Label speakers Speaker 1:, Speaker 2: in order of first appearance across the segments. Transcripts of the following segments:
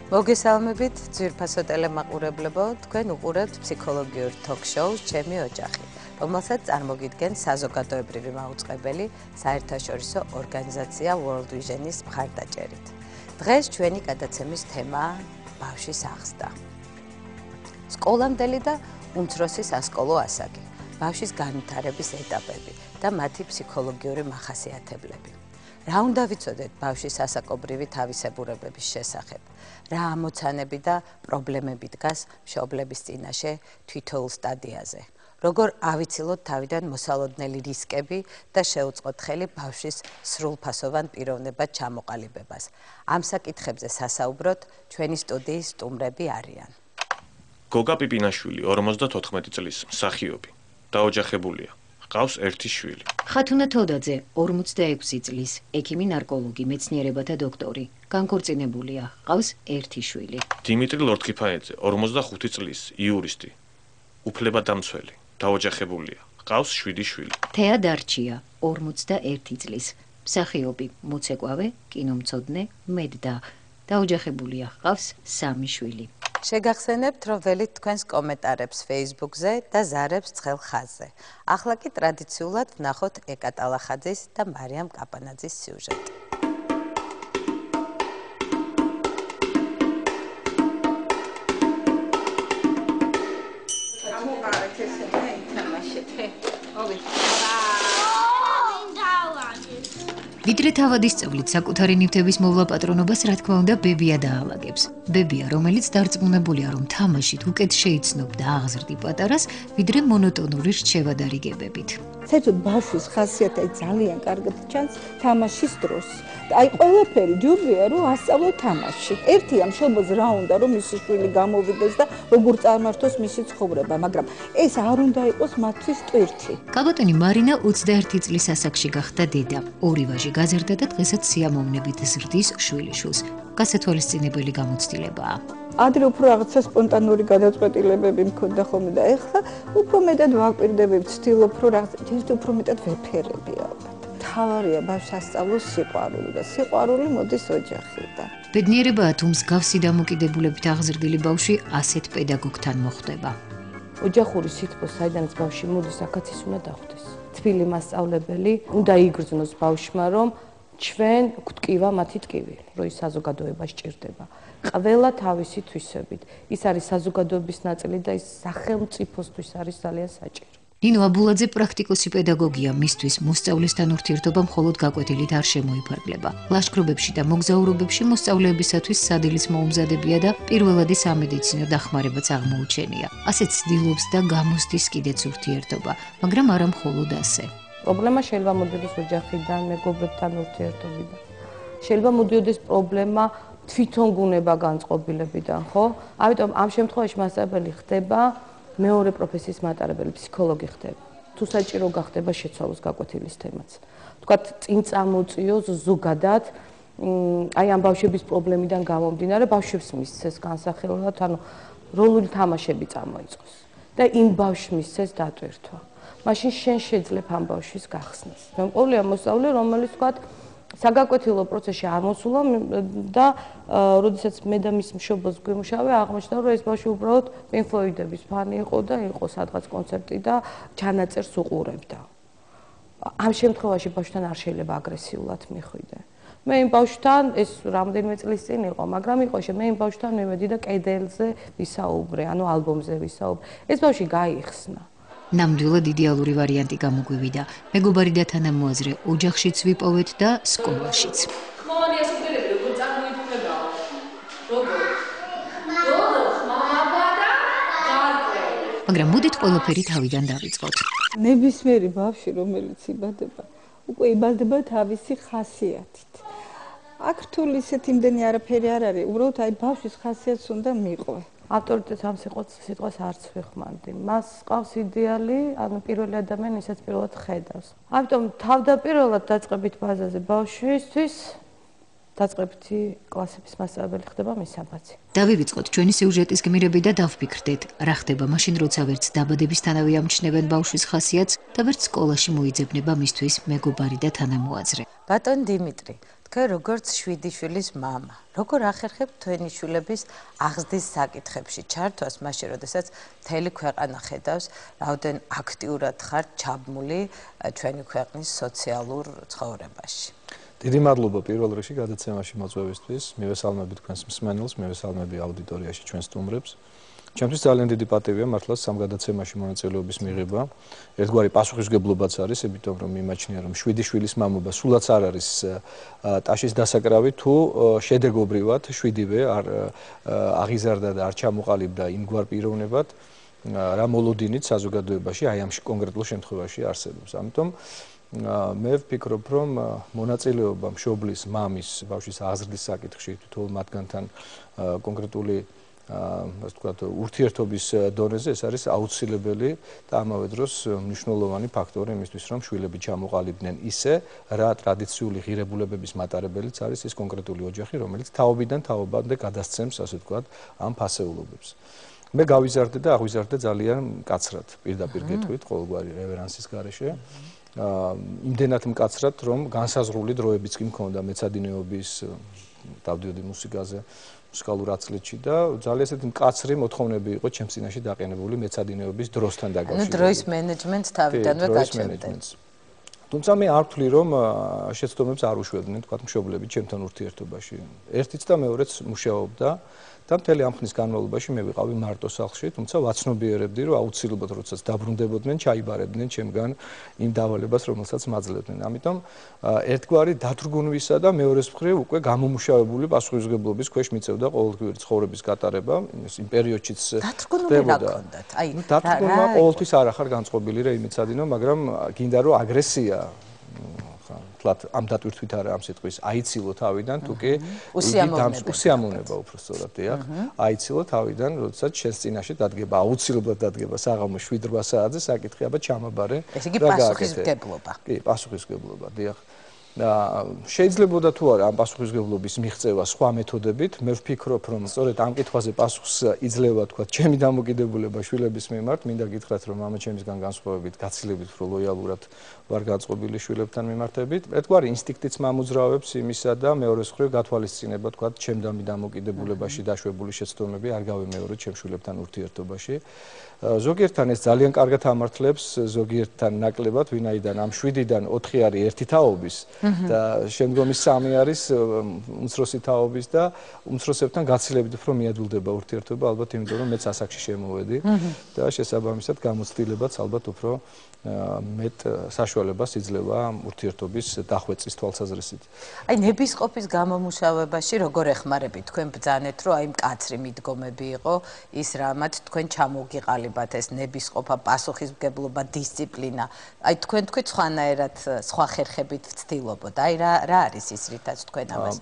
Speaker 1: მოგესალმებით, ძვირფასო ტელემაყურებლებო, თქვენ უყურებთ ფსიქოლოგიურ თოქ-შოუს ჩემი ოჯახი, რომელსაც წარმოგიდგენს საზოგადოებრივი მაუწყებელი საერთაშორისო ორგანიზაცია World Vision-ის მხარდაჭერით. დღეს ჩვენი გადაცემის თემაა ბავშვის აღზრდა. სკოლამდელი და უმცროსი სასკოლო ასაკი, ბავშვის განვითარების ეტაპები და მათი ფსიქოლოგიური მახასიათებლები. რა უნდა ვიცოდეთ ბავშვის ასაკობრივი თავისებურებების შესახებ? რა ამოცანები და პრობლემები დგას მშობლების წინაშე თითოეულ სტადიაზე? როგორ ავიცილოთ თავიდან მოსალოდნელი რისკები და შევუწყოთ ხელი ბავშვის სრულფასოვან პიროვნებად ჩამოყალიბებას? ამ საკითხებზე სასაუბროთ ჩვენი სტუდიის სტუმრები არიან.
Speaker 2: გოგა პიპინაშვილი 54 წლის, მსახიობი, დაოჯახებულია. ყავს ერთი შვილი.
Speaker 3: ხათუნა თოდაძე 46 წლის, ექიმი ნარკოლოგი, მეცნიერებათა დოქტორი, განქორწინებულია, ყავს ერთი შვილი.
Speaker 2: დიმიტრი ლორთქიფანიძე 45 წლის, იურისტი, უფლებადამცველი, დაოჯახებულია, ყავს 7 შვილი.
Speaker 3: თეა დარჩია 41 წლის, მსახიობი, მოცეკვავე, კინომცოდნე, მედდა, დაოჯახებულია, ყავს 3 შვილი.
Speaker 1: შეგახსენებთ, რომ ველით თქვენს კომენტარებს Facebook-ზე და ზარებს ცხელ ხაზზე. ახლა კი ტრადიციულად ვნახოთ ეკა ტალახაძის და მარიამ კაპანაძის სიუჟეტი.
Speaker 3: ვიდრე თავადისწავლით საკუთარი ნივთების მოვლა პატრონობას, რა თქმა უნდა, ბებია დაალაგებს. ბებია, რომელიც დარწმუნებულია, რომ თამაშით უკეთ შეიცნობ და აღზრდი პატარას, ვიდრე მონოტონური რჩევა დარიგებებით.
Speaker 4: საერთოდ ბავშვის ხასიათი ძალიან კარგად ჩანს თამაშის დროს. აი ყველაფერი ჯობია რომ ასწავლო თამაში. ერთია მშობელს რა უნდა რომ მისი შვილი გამოვიდეს და როგორ წარმართოს მისი ცხოვრება, მაგრამ ეს არ უნდა იყოს მათთვის ტვირთი.
Speaker 3: კალბატონი მარინა 21 წლის ასაკში გახდა დედა. ორი ვაჟი გაზარდა და დღესაც სიამოვნებით ზრდის შვილიშვილს. გასათვალისწინებელი გამოცდილებაა.
Speaker 4: ადრე უფრო რაღაცა სპონტანური გადაწყვეტილებები მქონდა ხოლმე და ეხლა უფრო მეტად ვაკვირდები, ვცდილობ რომ რაღაცა უფრო მეტად ვეფერები ალბათ. თავარია ბავშვს ასწავლოს სიყვარული და სიყვარული მოდის ოჯახიდან.
Speaker 3: ბედნიერებაა თუ მსგავსი დამოკიდებულებით აღზრდილი ბავშვი ასეთ პედაგოგთან მოხვდება.
Speaker 5: ოჯახური სითბო, საიდანაც ბავშვი მოდის, აქაც ის უნდა დახვდეს. თბილი მასწავლებელი უნდა იგრძნოს ბავშვმა, რომ ჩვენ გვტკივა მათი ტკივილი, რომ ის საზოგადოებას ჭირდება. ყველა თავისი თვისებით. ის არის საზოგადოების ნაწილი და ის სახელმწიფოსთვის არის ძალიან საჭირო.
Speaker 3: ნინო აბულაძე პრაქტიკოსი პედაგოგია, მისთვის მოსწავლესთან ურთიერთობა მხოლოდ გაკვეთილით არ შემოიფარგლება. ლაშქრობებში და მოგზაურობებში მოსწავლეებისათვის სადილის მოუმზადებია და პირველადი სამედიცინო დახმარებაც აღმოუჩენია. ასეც ცდილობს და გამოსდის კიდეც ურთიერთობა, მაგრამ არა მხოლოდ ასე.
Speaker 5: პრობლემა შეიძლება მოდიოდეს ოჯახიდან, მეგობრებთან ურთიერთობიდან. შეიძლება მოდიოდეს პრობლემა თვითონ გუნება განწყობილებიდან, ხო? ამიტომ ამ შემთხვევაში მასწავლებელი ხდება მეორე პროფესიის მატარებელი, ფსიქოლოგი ხდება. თუ საჭირო გახდება შეცვალოს გაკვეთილის თემაც. თქვათ, წინ წამოწიოს ზოგადად აი ამ ბავშვების პრობლემიდან გამომდინარე, ბავშვებს მისცეს განსახილველად, ანუ როლული თამაშები წამოიწყოს და იმ ბავშვს მისცეს დატვირთვა. მაშინ შენ შეძლებ ამ ბავშვის გახსნას. მემყოლია მოსწავლე, რომელიც თქვათ საგაკვეთილო პროცესში არ მოსულა და როდესაც მე და მის მშობელს გვიმუშავე, აღმოჩნდა, რომ ეს ბავშვი უბრალოდ Pink Floyd-ების ფანი იყო და იყო სადღაც კონცერტი და ჩანაწერს უყურებდა. ამ შემთხვევაში ბავშვთან არ შეიძლება აგრესიულად მიხვიდე. მე იმ ბავშვთან ეს რამდენიმე წლის წინ იყო, მაგრამ იყო მე იმ ბავშვთან მივედი და კედელზე ვისაუბრე, ანუ ალბომზე ვისაუბრე. ეს ბავშვი გაიხსნა.
Speaker 3: ნამდვილად იდეალური ვარიანტი გამოგვივიდა. მეგობარი და თანამოაზრე ოჯახშიც ვიპოვეთ და სკოლაშიც.
Speaker 6: ხმოვანია სუპერები როგორ წარმოიქმნება? როგორ? მამაბა და გარკვეული.
Speaker 3: მაგრამ მოდით ყველაფერი თავიდან დავიწყოთ.
Speaker 4: ნებისმიერი ბავშვი, რომელიც იბადება, უკვე იბადება თავისი ხასიათით. აქ რთული ისეთ იმდენი არაფერი არ არის, უბრალოდ აი ბავშვის ხასიათს უნდა მიყვე.
Speaker 5: ავტორიტეტს ამ სიტყვას არც ვიხმარდი. მას ყავს იდეალი, ანუ პირველი ადამიანი ისაც პირველად ხედავს. ამიტომ თავდაპირველად დაწყებით ბაზაზე ბავშვისთვის დაწყებითი კლასების მასწავლებელი ხდება მისაბაძი.
Speaker 3: დავივიწყოთ ჩვენი სიუჟეტის გმირები და დავფიქრდეთ, რა ხდება მაშინ, როცა ვერც დაბადებისთანავე ამჩნევენ ბავშვის ხასიათს და ვერც სკოლაში მოიძებნება მისთვის მეგობარი და თანამოაზრე.
Speaker 1: ბატონ დიმიტრი, თქვენ როგორც 7 შვილის მამა, როგორ ახერხებთ თქვენი შვილების აღზრდის საკითხებში ჩართვას, მაშინ როდესაც მთელი ქვეყანა ხედავს, რაოდენ აქტიურად ხართ ჩაბმული ჩვენი ქვეყნის სოციალურ ცხოვრებაში?
Speaker 7: დიდი მადლობა პირველ რიგში გადაცემაში მოწვევისთვის. მივესალმები თქვენს მსმენელს, მივესალმები აუდიტორიაში ჩვენ სტუმრებს. ჩემთვის ძალიან დიდი პატივია მართლაც სამ გადაცემაში მონაწილეობის მიღება. ერთგვარი პასუხისმგებლობაც არის, იმიტომ რომ მიმაჩნია რომ 7 შვილის მამობა სულაც არ არის ტაშის დასაკრავი, თუ შედეგობრივად 7-ვე არ აღიზარდა და არ ჩამოყალიბდა იმგვარ პიროვნებად, რა მოლოდინით საზოგადოებაში აი ამ კონკრეტულ შემთხვევაში არსებობს. ამიტომ მე ვფიქრობ, რომ მონაწილეობა მშობლის, მამის, ბავშვის აღზრდის საკითხში თითოეულ მათგანთან კონკრეტული ასე ვთქვათ, ურთიერთობის დონეზე ეს არის აუცილებელი და ამავე დროს მნიშვნელოვანი ფაქტორი იმისთვის, რომ შვილები ჩამოყალიბდნენ ისე, რა ტრადიციული ღირებულებების მატარებელიც არის ეს კონკრეტული ოჯახი, რომელიც თაობიდან თაობამდე გადასცემს, ასე ვთქვათ, ამ ფასეულობებს. მე გავიზარდე და აღვიზარდე ძალიან მკაცრად, პირდაპირ გეტყვით, ყოველგვარი რევერანსის გარეშე. იმდენად მკაცრად, რომ განსაზღვრული დროებიც კი მქონდა მეცადინეობის დავდიოდი მუსიკაზე მუსიკალურ ათწლედში და ძალიან ესეთი მკაცრი მოთხოვნები იყო ჩემს წინაშე დაყენებული მეცადინეობის დროსთან დაკავშირებით.
Speaker 1: დროის მენეჯმენტს თავიდანვე გაჩნდეთ.
Speaker 7: თუმცა მე არ ვთვლი, რომ შეცდომებს არ უშვებდნენ, თქვათ, მშობლები ჩემთან ურთიერთობაში. ერთიც და მეორეც მუშაობდა და მთელი ამ ხნის განმავლობაში მე ვიყავი მარტო სახლში, თუმცა ვაცნობიერებდი, რომ აუცილებლად როდესაც დაბრუნდებოდნენ, ჩაიბარებდნენ ჩემგან იმ დავალებას, რომელსაც მაძლევდნენ. ამიტომ ერთგვარი დათრგუნვისა და მეორეს მხრივ უკვე გამომუშავებული პასუხისმგებლობის ქვეშ მიწევდა ყოველდღიური ცხოვრების გატარება, იმ პერიოდშიც
Speaker 1: ხდებოდა.
Speaker 7: დათრგუნვა ყოველთვის არ ახარ განწყობილი რა იმიცადინო, მაგრამ გინდა რომ აგრესია თლათ ამ დატვირთვით არა ამ სიტყვის აიცილო თავიდან თუ კი უსიამოვნება უფრო სწორად დიახ აიცილო თავიდან როდესაც შენს წინაშე დადგება აუცილებლად დადგება საღამოს 7-8 საათზე საკითხი აბა ჩამაბარე
Speaker 1: ეს იგი პასუხისმგებლობა
Speaker 7: კი პასუხისმგებლობა დიახ შეიძლებოდა თუ არა ამ პასუხისმგებლობის მიღწევა სხვა მეთოდებით მე ვფიქრობ რომ სწორედ ამ კითხვაზე პასუხს იძლევა თქვა ჩემი დამოკიდებულება შვილების მიმართ მინდა გითხრათ რომ მამა ჩემისგან განსხვავებით გაცილებით უფრო ლოიალურად ვარ განწყობილი შვილებთან მიმართებით ერთგვარი ინსტინქტიც მამოძრავებს იმისა და მეორეს მხრივ გათვალისწინება თქვა ჩემდამი დამოკიდებულებაში დაშვებული შეცდომები არ გავემეორე ჩემ შვილებთან ურთიერთობაში ზოგიერთთან ეს ძალიან კარგად ამართლებს ზოგიერთთან ნაკლებად ვინაიდან ამ 7-დან 4 არის ერთი თაობის და შემდგომი 3 არის უმცროსი თაობის და უმცროსებთან გაცილებით უფრო მიადვილდება ურთიერთობა ალბათ იმიტომ რომ მეც ასაკში შემოვედი და შესაბამისად გამოცდილებაც ალბათ უფრო მეტ საშუალებას იძლევა ურთიერთობის დახვეწის თვალსაზრისით.
Speaker 1: აი ნებისყოფის გამომუშავებაში როგორ ეხმარებით თქვენ ბრძანეთ რომ აი მკაცრი მიდგომები იყო ის რამაც თქვენ ჩამოგიყალიბათ ეს ნებისყოფა პასუხისმგებლობა დისციპლინა აი თქვენ თქვით სხვანაირად სხვა ხერხებით ვცდილობოთ აი რა არის ის რითაც თქვენ ამას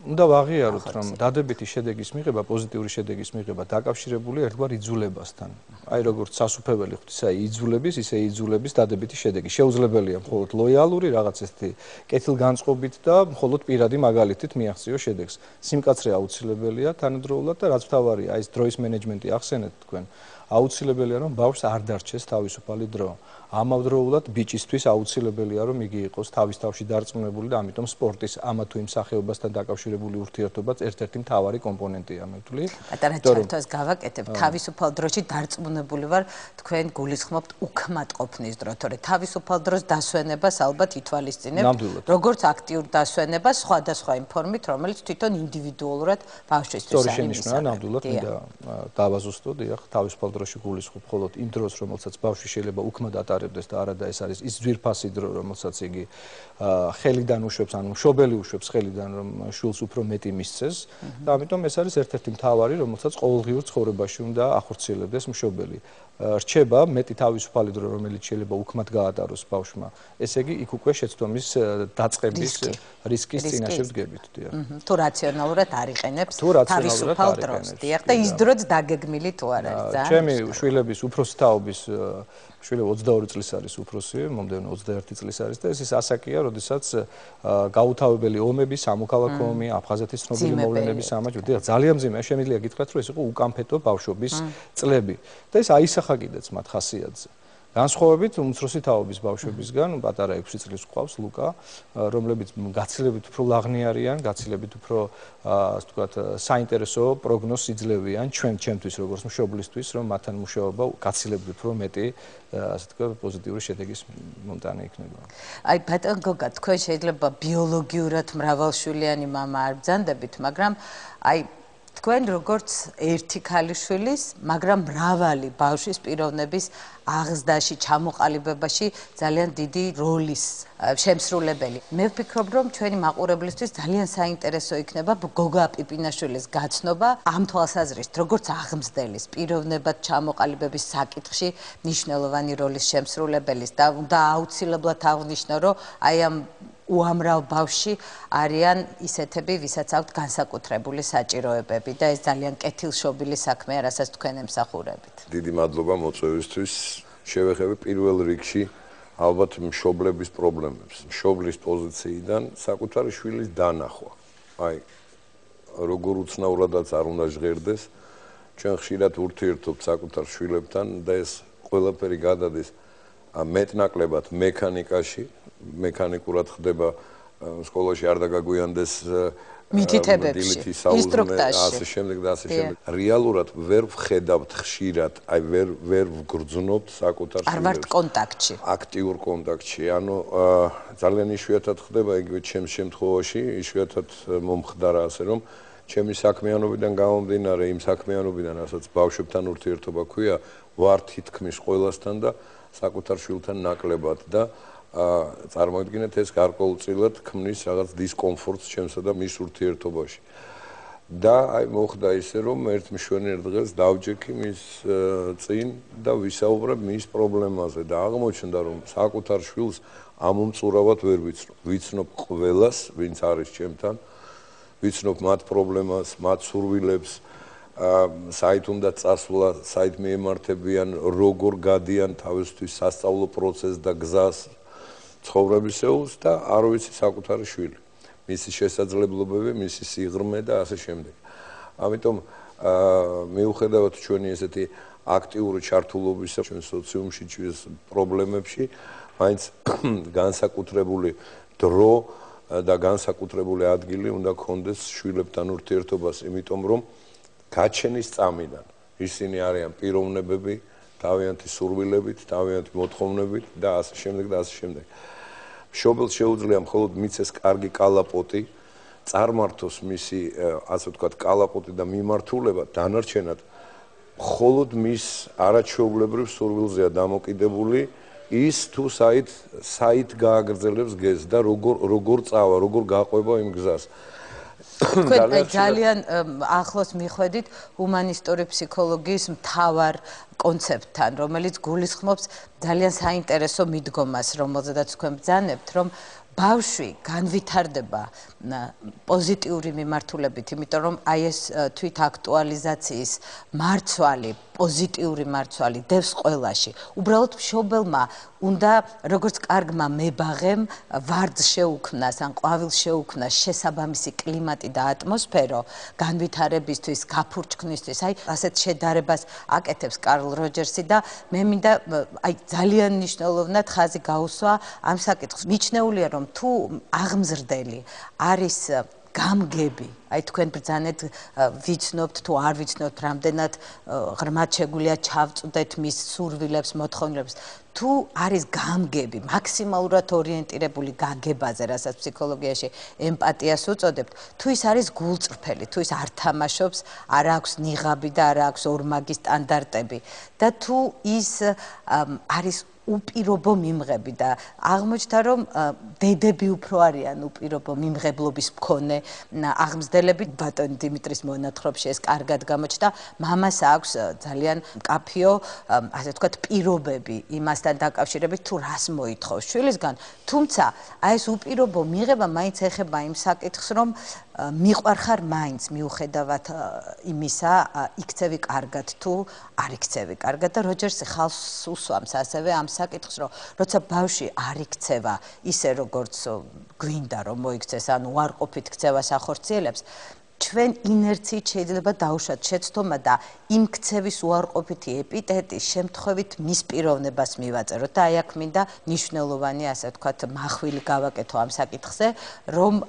Speaker 7: უნდა ვაღიაროთ რომ დადებითი შედეგის მიღება პოზიტიური შედეგის მიღება დაკავშირებული ერთგვარ იძულებასთან აი როგორც სასუფეველი ღვთის აი იძულების ისე იძულების დადებითი შედეგი შეუძლებელია მხოლოდ ლოიალური რაღაც ესეთი კეთილგანწყობით და მხოლოდ პირადი მაგალითით მიაღწიო შედეგს სიმკაცრე აუცილებელია თანადროულად და რაც თავარია აი ეს დროის მენეჯმენტი ახსენეთ თქვენ აუცილებელია რომ ბავშვს არ დარჩეს თავისუფალი დრო ამავდროულად ბიჭისთვის აუცილებელია რომ იგი იყოს თავის თავში დარწმუნებული და ამიტომ სპორტის ამა თუ იმ სახეობასთან დაკავშირებული ურთიერთობაც ერთ-ერთი მთავარი კომპონენტია მე ვთვლი.
Speaker 1: პატარა ჩართვას გავაკეთებ თავისუფალ დროში დარწმუნებული ვარ თქვენ გულისხმობთ უქმად ყოფნის დრო, თორე თავისუფალ დროს დასვენებას ალბათ ითვალისწინებთ როგორც აქტიურ დასვენებას სხვადასხვა იმ ფორმით რომელიც თვითონ ინდივიდუალურად ბავშვისთვის
Speaker 7: არის. სწორი შენიშვნაა ნამდვილად მინდა დავაზუსტო დიახ თავისუფალ დროში გულისხმობ მხოლოდ იმ დროს რომელსაც ბავშვი შეიძლება უქმად ატარებდეს და არადა ეს არის ის ძვირფასი დრო რომელსაც იგი ხელიდან უშვებს ანუ მშობელი უშვებს ხელიდან რომ შვილს უფრო მეტი მისცეს და ამიტომ ეს არის ერთ-ერთი მთავარი რომელსაც ყოველდღიურ ცხოვრებაში უნდა ახორციელებდეს მშობელი რჩება მეტი თავისუფალი დრო რომელიც შეიძლება უქმად გაატაროს ბავშვმა ესე იგი იქ უკვე შეცდომის დაწყების რისკის წინაშე ვდგებით დიახ
Speaker 1: თუ რაციონალურად არიყენებს თავისუფალ დროს დიახ და ის დროც დაგეგმილი თუ არ არის
Speaker 7: ძალიან ჩემი შვილების უფროსი თაობის შვილები 22 წლის არის უფროსი, მომდევნო 21 წლის არის და ეს ის ასაკია, როდესაც გაუთავებელი ომები, სამოქალაქო ომი, აფხაზეთის ცნობილი მოვლენების სამაჯური, ძალიან მძიმე, შემიძლია გითხრათ, რომ ეს იყო უკამფეტო ბავშვობის წლები და ეს აისახა კიდეც მათ ხასიათზე. განსხვავებით უმცროსი თაობის ბავშვებისგან, პატარა 6 წლის ყავს ლუკა, რომლებიც გაცილებით უფრო ლაღნი არიან, გაცილებით უფრო ასე ვთქვათ, საინტერესო პროგნოზს იძლევიან ჩვენთვის როგორც მშობლისთვის, რომ მათთან მუშაობა გაცილებით უფრო მეტი ასე ვთქვათ, პოზიტიური შედეგის მომტანი იქნება.
Speaker 1: აი ბატონ გოგა, თქვენ შეიძლება ბიოლოგიურად მრავალშვილიანი მამა არ ბრძანდებით, მაგრამ აი თქვენ როგორც ერთი ქალიშვილის, მაგრამ მრავალი ბავშვის პიროვნების აღზრდაში, ჩამოყალიბებაში ძალიან დიდი როლის შემსრულებელი. მე ვფიქრობ, რომ ჩვენი მაყურებლისთვის ძალიან საინტერესო იქნება გოგა პიპინაშვილის გაცნობა ამ თვალსაზრისით, როგორც აღმზრდელის, პიროვნებად ჩამოყალიბების საკითხში მნიშვნელოვანი როლის შემსრულებელის და უნდა აუცილებლად აღვნიშნო, რომ აი ამ უამრავ ბავშვი არიან ისეთები, ვისაც აქვთ განსაკუთრებული საჭიროებები და ეს ძალიან კეთილშობილი საქმეა, რასაც თქვენ ემსახურებით.
Speaker 8: დიდი მადლობა მოწვევისთვის. შევეხები პირველ რიგში ალბათ მშობლების პრობლემებს. მშობლის პოზიციიდან საკუთარი შვილის დანახვა. აი, როგორ უცნაურადაც არ უნდა ჟღერდეს, ჩვენ ხშირად ურთიერთობთ საკუთარ შვილებთან და ეს ყველაფერი გადადის მეტნაკლებად მექანიკაში, მექანიკურად ხდება სკოლაში არ დაგაგვიანდეს
Speaker 1: მითითებებში, ინსტრუქტაჟში.
Speaker 8: ასე შემდეგ და ასე შემდეგ. რეალურად ვერ ვხედავთ ხშირად, აი ვერ ვგრძნობთ საკუთარ შვილებს.
Speaker 1: არ ვართ კონტაქტში.
Speaker 8: აქტიურ კონტაქტში. ანუ ძალიან იშვიათად ხდება იგივე ჩემს შემთხვევაში, იშვიათად მომხდარა ასე რომ ჩემი საქმიანობიდან გამომდინარე, იმ საქმიანობიდან, რასაც ბავშვებთან ურთიერთობა ქვია, ვარ თითქმის ყველასთან და საკუთარ შვილთან ნაკლებად და წარმოიდგინეთ ეს გარკვეულწილად ქმნის რაღაც დისკომფორტს ჩემსა და მის ურთიერთობაში. და აი მოხდა ისე რომ ერთ მშვენიერ დღეს დავჯექი მის წინ და ვისაუბრებ მის პრობლემაზე და აღმოჩნდა რომ საკუთარ შვილს ამომწურავად ვერ ვიცნობ. ვიცნობ ყველას, ვინც არის ჩემთან, ვიცნობ მათ პრობლემას, მათ სურვილებს, საით უნდა წასვლა, საით მიემართებიან, როგორ გადიან თავისთვის სასწავლო პროცესს და გზას ცხოვრებისეულს და არ ვიცი საკუთარი შვილი. მისი შესაძლებლობები, მისი სიღრმე და ასე შემდეგ. ამიტომ მიუხედავად ჩვენი ესეთი აქტიური ჩართულობისა ჩვენ სოციუმში, ჩვენს პრობლემებში, მაინც განსაკუთრებული დრო და განსაკუთრებული ადგილი უნდა გქონდეს შვილებთან ურთიერთობას, იმიტომ რომ გაჩენის წამიდან ისინი არიან პიროვნებები, თავიანთი სურვილებით, თავიანთი მოთხოვნებით და ასე შემდეგ და ასე შემდეგ. მშობელს შეუძლია მხოლოდ მიცეს კარგი კალაპოტი, წარმართოს მისი, ასე ვთქვათ, კალაპოტი და მიმართულება დანარჩენად მხოლოდ მის არაჩვეულებრივ სურვილზეა დამოკიდებული ის თუ საით გააგრძელებს გეზს და როგორ წავა, როგორ გაყვება იმ გზას.
Speaker 1: თქვენ ძალიან ახლოს მიხვედით ჰუმანისტური ფსიქოლოგიის მთავარ კონცეპტთან, რომელიც გულისხმობს ძალიან საინტერესო მიდგომას, რომელზედაც თქვენ ბრძანებთ, რომ ბავშვი განვითარდება პოზიტიური მიმართულებით, იმიტომ რომ აი ეს თვით აქტუალიზაციის მარცვალი, პოზიტიური მარცვალი დევს ყველაში. უბრალოდ მშობელმა უნდა როგორც კარგმა მებაღემ ვარდს შეუქმნას, ან ყვავილს შეუქმნას შესაბამისი კლიმატი და ატმოსფერო განვითარებისთვის, გაფურჩქნისთვის. აი ასეთ შედარებას აკეთებს კარლ როჯერსი და მე მინდა აი ძალიან მნიშვნელოვნად ხაზი გაუსვა ამ საკითხს. მიჩნეულია რომ თუ აღმზრდელი არის გამგები, აი თქვენ ბრძანეთ ვიცნობთ თუ არ ვიცნობთ, რამდენად ღრმად შეგვიძლია ჩავწვდეთ მის სურვილებს, მოთხოვნილებს. თუ არის გამგები, მაქსიმალურად ორიენტირებული გაგებაზე, რასაც ფსიქოლოგიაში ემპათიას უწოდებთ, თუ ის არის გულწრფელი, თუ ის არ თამაშობს, არ აქვს ნიღაბი და არ აქვს ორმაგი სტანდარტები და თუ ის არის უპირობო მიმღები და აღმოჩნდა რომ დედები უფრო არიან უპირობო მიმღებლობის მქონე აღმზრდელები. ბატონ დიმიტრის მონათხრობში ეს კარგად გამოჩნდა. მამას აქვს ძალიან მკაფიო, ასე ვთქვათ, პირობები იმასთან დაკავშირებით თუ რას მოითხოვს შვილისგან, თუმცა აი ეს უპირობო მიღება მაინც ეხება იმ საკითხს, რომ მიყვარხარ მაინც მიუხედავად იმისა, იქცევი კარგად თუ არ იქცევი კარგად და როჯერსი ხალხს უსვამს ასევე ამ საკითხს, რომ როცა ბავშვი არ იქცევა ისე როგორც გვინდა რომ მოიქცეს, ანუ უარყოფით ქცევას ახორციელებს, ჩვენ ინერციით შეიძლება დაუშვათ შეცდომა და იმ ქცევის უარყოფითი ეპიტეტის შემთხვევით მის პიროვნებას მივაწეროთ და აი აქ მინდა მნიშვნელოვანი ასე ვთქვათ მახვილი გავაკეთო ამ საკითხზე რომ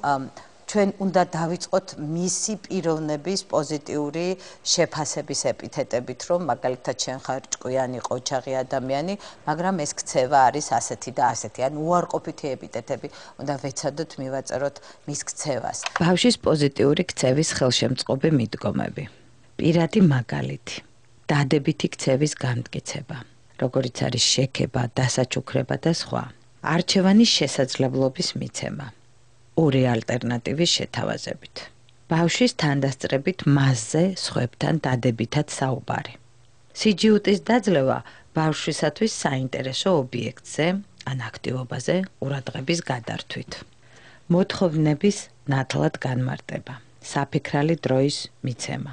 Speaker 1: ჩვენ უნდა დავიწყოთ მისი პიროვნების პოზიტიური შეფასების ეპითეტებით, რომ მაგალითად შენ ხარ ჭკვიანი, ყოჩაღი ადამიანი, მაგრამ ეს ქცევა არის ასეთი და ასეთი. ან უარყოფითი ეპითეტები უნდა ვეცადოთ მივაწეროთ მის ქცევას. ბავშვის პოზიტიური ქცევის ხელშემწყობი მიდგომები. პირადი მაგალითი. დადებითი ქცევის განმტკიცება, როგორიც არის შექება, დასაჩუქრება და სხვა. არჩევანის შესაძლებლობის მიცემა. ორი ალტერნატივის შეთავაზებით. ბავშვის თანდასწრებით მასზე სხვებთან დადებითად საუბარი. სიჯიუტის დაძლევა ბავშვისათვის საინტერესო ობიექტზე ან აქტივობაზე ყურადღების გადართვით. მოთხოვნების ნათლად განმარტება. საფიქრალი დროის მიცემა.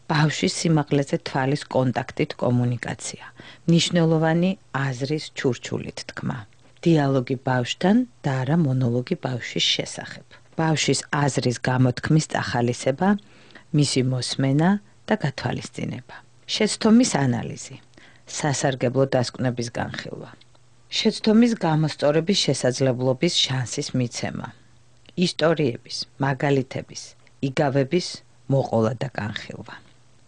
Speaker 1: ბავშვის სიმაღლეზე თვალის კონტაქტით კომუნიკაცია. მნიშვნელოვანი აზრის ჩურჩულით თქმა. დიალოგი ბავშვთან და არა მონოლოგი ბავშვის შესახებ. ბავშვის აზრის გამოთქმის წახალისება, მისი მოსმენა და გათვალისწინება. შეცდომის ანალიზი, სასარგებლო დასკვნების განხილვა. შეცდომის გამოსწორების შესაძლებლობის შანსის მიცემა. ისტორიების, მაგალითების, იგავების მოყოლა და განხილვა.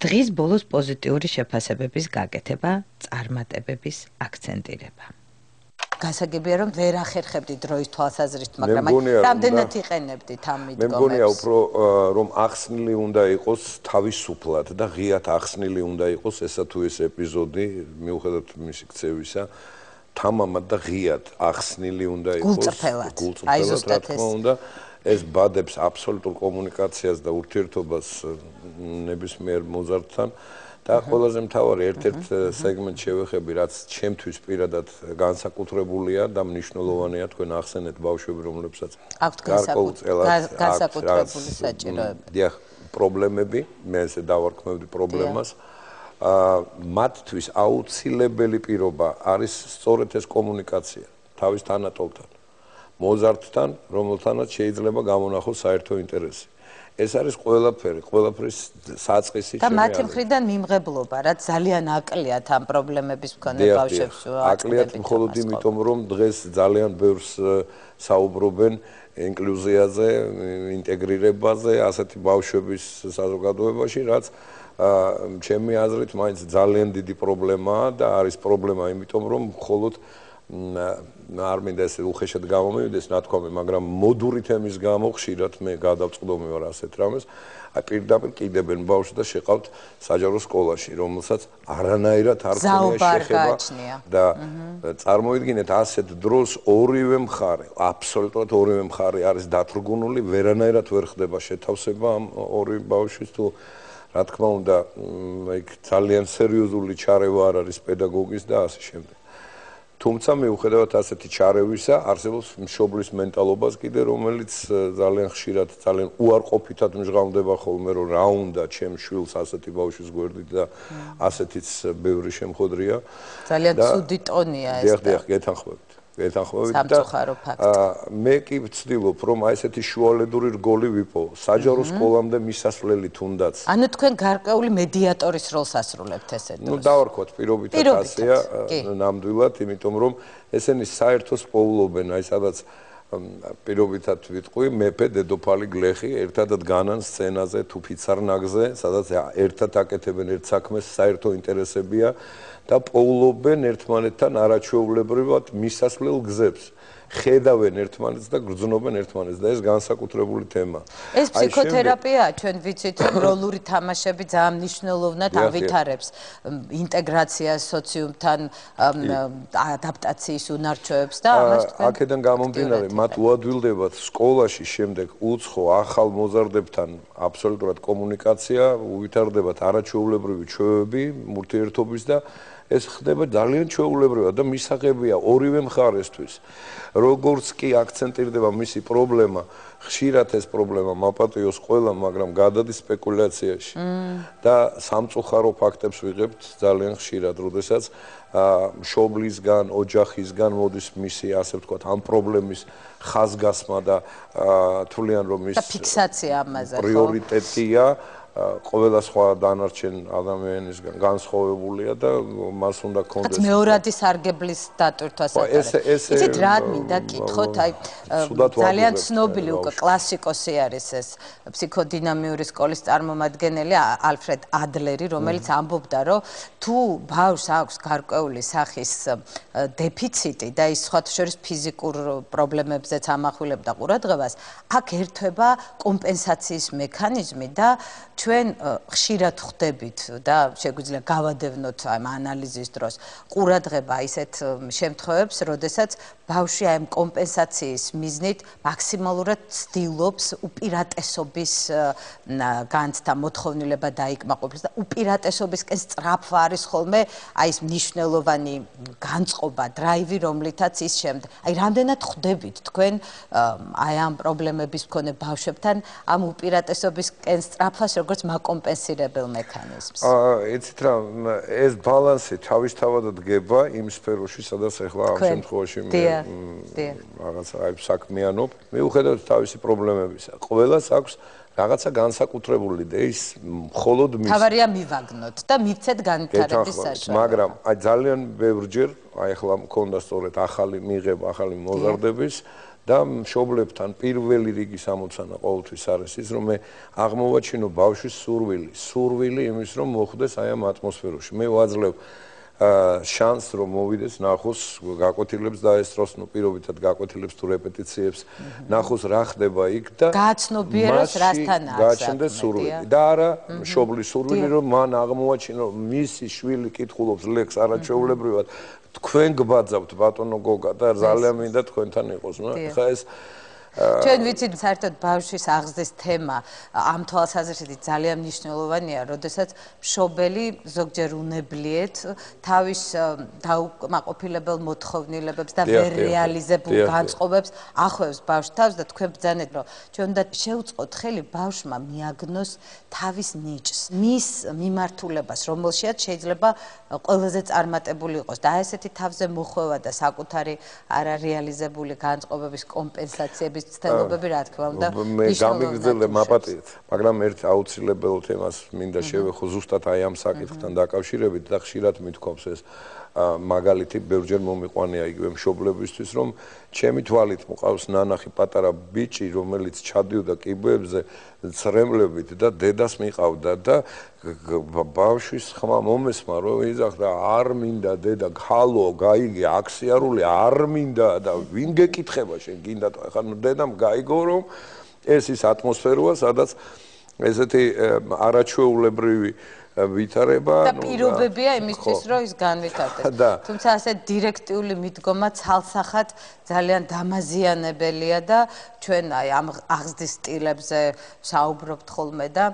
Speaker 1: დღის ბოლოს პოზიტიური შეფასებების გაკეთება, წარმატებების აქცენტირება. გასაგებია რომ ვერ ახერხებდი დროის თვალსაზრისით, მაგრამ რამდენად იყენებდით ამ მიდგომებს?
Speaker 8: მე მგონია უფრო რომ ახსნილი უნდა იყოს თავისუფლად და ღიად ახსნილი უნდა იყოს ესა თუ ეს ეპიზოდი, მიუხედავად მისი ქცევისა, თამამად და ღიად ახსნილი უნდა იყოს.
Speaker 1: გულწრფელად.
Speaker 8: აი ზუსტად ეს. ეს ბადებს აბსოლუტურ კომუნიკაციას და ურთიერთობას ნებისმიერ მოზარდთან. და ყველაზე მთავარი ერთ-ერთ სეგმენტს შევეხები, რაც ჩემთვის პირადად განსაკუთრებულია და მნიშვნელოვანია, თქვენ ახსენეთ ბავშვები, რომლებსაც
Speaker 1: აქვთ განსაკუთრებული საჭიროებები.
Speaker 8: დიახ, პრობლემები, მე ესე დავარქმევდი პრობლემას. მათთვის აუცილებელი პირობა არის სწორედ ეს კომუნიკაცია თავის თანატოლთან, მოზარდთან, რომელთანაც შეიძლება გამონახოს საერთო ინტერესი. ეს არის ყველაფრის საწყისი
Speaker 1: და მათი მხრიდან მიმღებლობა, რაც ძალიან აკლიათ ამ პრობლემების მქონე ბავშვებს.
Speaker 8: აკლიათ მხოლოდ იმიტომ, რომ დღეს ძალიან ბევრს საუბრობენ ინკლუზიაზე, ინტეგრირებაზე, ასეთი ბავშვების საზოგადოებაში, რაც ჩემი აზრით მაინც ძალიან დიდი პრობლემაა და არის პრობლემა იმიტომ, რომ მხოლოდ არ მინდა ესე უხეშად გამომივიდეს ნათქვამი, მაგრამ მოდური თემის გამო ხშირად მე გადავწყდომი ვარ ასეთ რამეს. აი პირდაპირ კიდებენ ბავშვს და შეყავთ საჯარო სკოლაში, რომელსაც არანაირად არ ქონია შეხება და წარმოიდგინეთ ასეთ დროს ორივე მხარე, აბსოლუტურად ორივე მხარე არის დათრგუნული, ვერანაირად ვერ ხდება შეთავსება ამ ორი ბავშვის თუ რა თქმა უნდა, იქ ძალიან სერიოზული ჩარევა არ არის პედაგოგის და ასე შემდეგ. თუმცა მიუხედავად ასეთი ჩარევისა, არსებობს მშობლის მენტალობას კიდე, რომელიც ძალიან ხშირად, ძალიან უარყოფითად მჟღავნდება ხოლმე, რომ რა უნდა ჩემ შვილს ასეთი ბავშვის გვერდით და ასეთიც ბევრი შემხოდრია.
Speaker 1: ძალიან ცუდი ტონია ეს.
Speaker 8: დიახ, გეთანხმებით და მე კი ვცდილობ, რომ აი ესეთი შუალედური რგოლი ვიპოვო, საჯარო სკოლამდე მისასვლელი თუნდაც.
Speaker 1: ანუ თქვენ გარკვეული მედიატორის როლს ასრულებთ ესე დროს.
Speaker 8: ნუ დავარქვათ პირობითად ასეა ნამდვილად, იმიტომ რომ ესენი საერთოს პოულობენ, აი სადაც პირობითად ვიტყვი, მეფე, დედოფალი, გლეხი ერთადად განან სცენაზე თუ ფიცარნაგზე, სადაც ერთად აკეთებენ ერთ საქმეს, საერთო ინტერესებია და პოულობენ ერთმანეთთან არაჩვეულებრივად მისასვლელ გზებს. ხედავენ ერთმანეთს და გრძნობენ ერთმანეთს და ეს განსაკუთრებული თემა.
Speaker 1: ეს ფსიქოთერაპიაა, ჩვენ ვიცით, რომ როლური თამაშები ძალიან მნიშვნელოვნად ავითარებს ინტეგრაციას სოციუმთან, ადაპტაციის უნარჩვევებს და ამას თქვენ
Speaker 8: აქედან გამომდინარე, მათ უადვილდებათ სკოლაში შემდეგ უცხო ახალ მოზარდებთან აბსოლუტურად კომუნიკაცია, უვითარდებათ არაჩვეულებრივი ჩვევები, ურთიერთობის და ეს ხდება ძალიან ჩვეულებრივად და მისაღებია ორივე მხარესთვის. როგორც კი აქცენტირდება მისი პრობლემა, ხშირად ეს პრობლემა მაპატიოს ყველა, მაგრამ გადადის სპეკულაციაში. და სამწუხარო ფაქტებს ვიღებთ ძალიან ხშირად, როდესაც მშობლისგან, ოჯახისგან მოდის მისი, ასე ვთქვათ, ამ პრობლემის ხაზგასმა და თვლიან რომ ის
Speaker 1: ფიქსაცია ამაზე ხო?
Speaker 8: პრიორიტეტია ყველა სხვა დანარჩენ ადამიანისგან განსხვავებულია და მას უნდა კონდეს
Speaker 1: მეორადი სარგებლის დატვირთვას აკეთებს. იცით რა მინდა გითხოთ, აი ძალიან ცნობილი უკვე კლასიკოსი არის ეს ფსიქოდინამიური სკოლის წარმომადგენელი ალფრედ ადლერი, რომელიც ამბობდა, რომ თუ ბავშვს აქვს გარკვეული სახის დეფიციტი და ის სხვათა შორის ფიზიკურ პრობლემებზეც ამახვილებდა ყურადღებას, აქ ერთვება კომპენსაციის მექანიზმი და ჩვენ ხშირად ხვდებით და შეგვიძლია გავადევნოთ ამ ანალიზის დროს ყურადღება ისეთ შემთხვევებს, როდესაც ბავშვი ამ კომპენსაციის მიზნით მაქსიმალურად ცდილობს უპირატესობის განცდა მოთხოვნილება დაიკმაყოფილოს და უპირატესობისკენ სწრაფ არის ხოლმე აი ეს მნიშვნელოვანი განწყობა, დრაივი, რომლითაც ის შემდეგ. აი რამდენად ხვდებით თქვენ აი ამ პრობლემების მქონე ბავშვებთან ამ უპირატესობისკენ სწრაფას როგორც მაკომპენსირებელ მექანიზმს.
Speaker 8: იცით რა, ეს ბალანსი თავისთავად დგება იმ სფეროში, სადაც ახლა ამ შემთხვევაში რაღაცა აი საქმიანობ. მიუხედავად თავისი პრობლემებისა, ყველას აქვს რაღაცა განსაკუთრებული და ის მხოლოდ მის
Speaker 1: თავარია მივაგნოთ და მივცეთ განვითარების საშუალება.
Speaker 8: მაგრამ აი ძალიან ბევრჯერ აი ახლა მქონდა სწორედ ახალი მიღება, ახალი მოზარდების და მშობლებთან პირველი რიგის ამოცანა ყოველთვის არის ის, რომ მე აღმოვაჩინო ბავშვის სურვილი იმის, რომ მოხვდეს აი ამ ატმოსფეროში. მე ვაძლევ შანსს რომ მოვიდეს, ნახოს, გაკვეთილებს დაესწროს, ნუ პირობითად გაკვეთილებს თუ რეპეტიციებს, ნახოს რა ხდება იქ და
Speaker 1: გააცნობიეროს რასთან არის.
Speaker 8: გააჩნდეს სურვილი და არა მშობლის სურვილი, რომ მან აღმოვაჩინო მისი შვილი კითხულობს ლექს არაჩვეულებრივად. თქვენ გბაძავთ ბატონო გოგა და ძალიან მინდა თქვენთან იყოს, ნუ ხა ეს
Speaker 1: ჩვენ ვიცით საერთოდ ბავშვის აღზრდის თემა ამ თვალსაზრისით ძალიან მნიშვნელოვანია, როდესაც მშობელი ზოგჯერ უნებლიეთ თავის დაუკმაყოფილებელ მოთხოვნილებებს და ვერ რეალიზებულ განწყობებს ახვევს ბავშვს თავს და თქვენ ბრძანეთ, რომ ჩვენ უნდა შევწყოთ ხელი ბავშვმა მიაგნოს თავის ნიჭს, მის მიმართულებას, რომელშიაც შეიძლება ყველაზე წარმატებული იყოს და ესეთი თავზე მოხვევა და საკუთარი არარეალიზებული განწყობების კომპენსაციების ცდილობები რა თქმა უნდა
Speaker 8: მე გამიგრძელებ მაპატიეთ, მაგრამ ერთ აუცილებელ თემას მინდა შევეხო ზუსტად აი ამ საკითხთან დაკავშირებით და ხშირად მithქვავს ეს მაგალითი ბევრჯერ მომიყვანია იგივე მშობლებისთვის, რომ ჩემი თვალით მყავს ნანახი პატარა ბიჭი, რომელიც ჩადიოდა კიბეებზე ცრემლებით და დედას მიყავდა და ბავშვის ხმა მომესმა რომ იძახდა არ მინდა დედა ხალო გაიგე აქსიარული არ მინდა და ვინ გეკითხება შენ გინდა ხა დედამ გაიგო რომ ეს ის ატმოსფეროა სადაც ესეთი არაჩვეულებრივი ვითარება
Speaker 1: და პირობებია იმისთვის რომ ის განვითარდეს. თუმცა ასე დირექტიული მიდგომა ცალსახად ძალიან დამაზიანებელია და ჩვენ აი ამ აღზრდის სტილებზე საუბრობთ ხოლმე და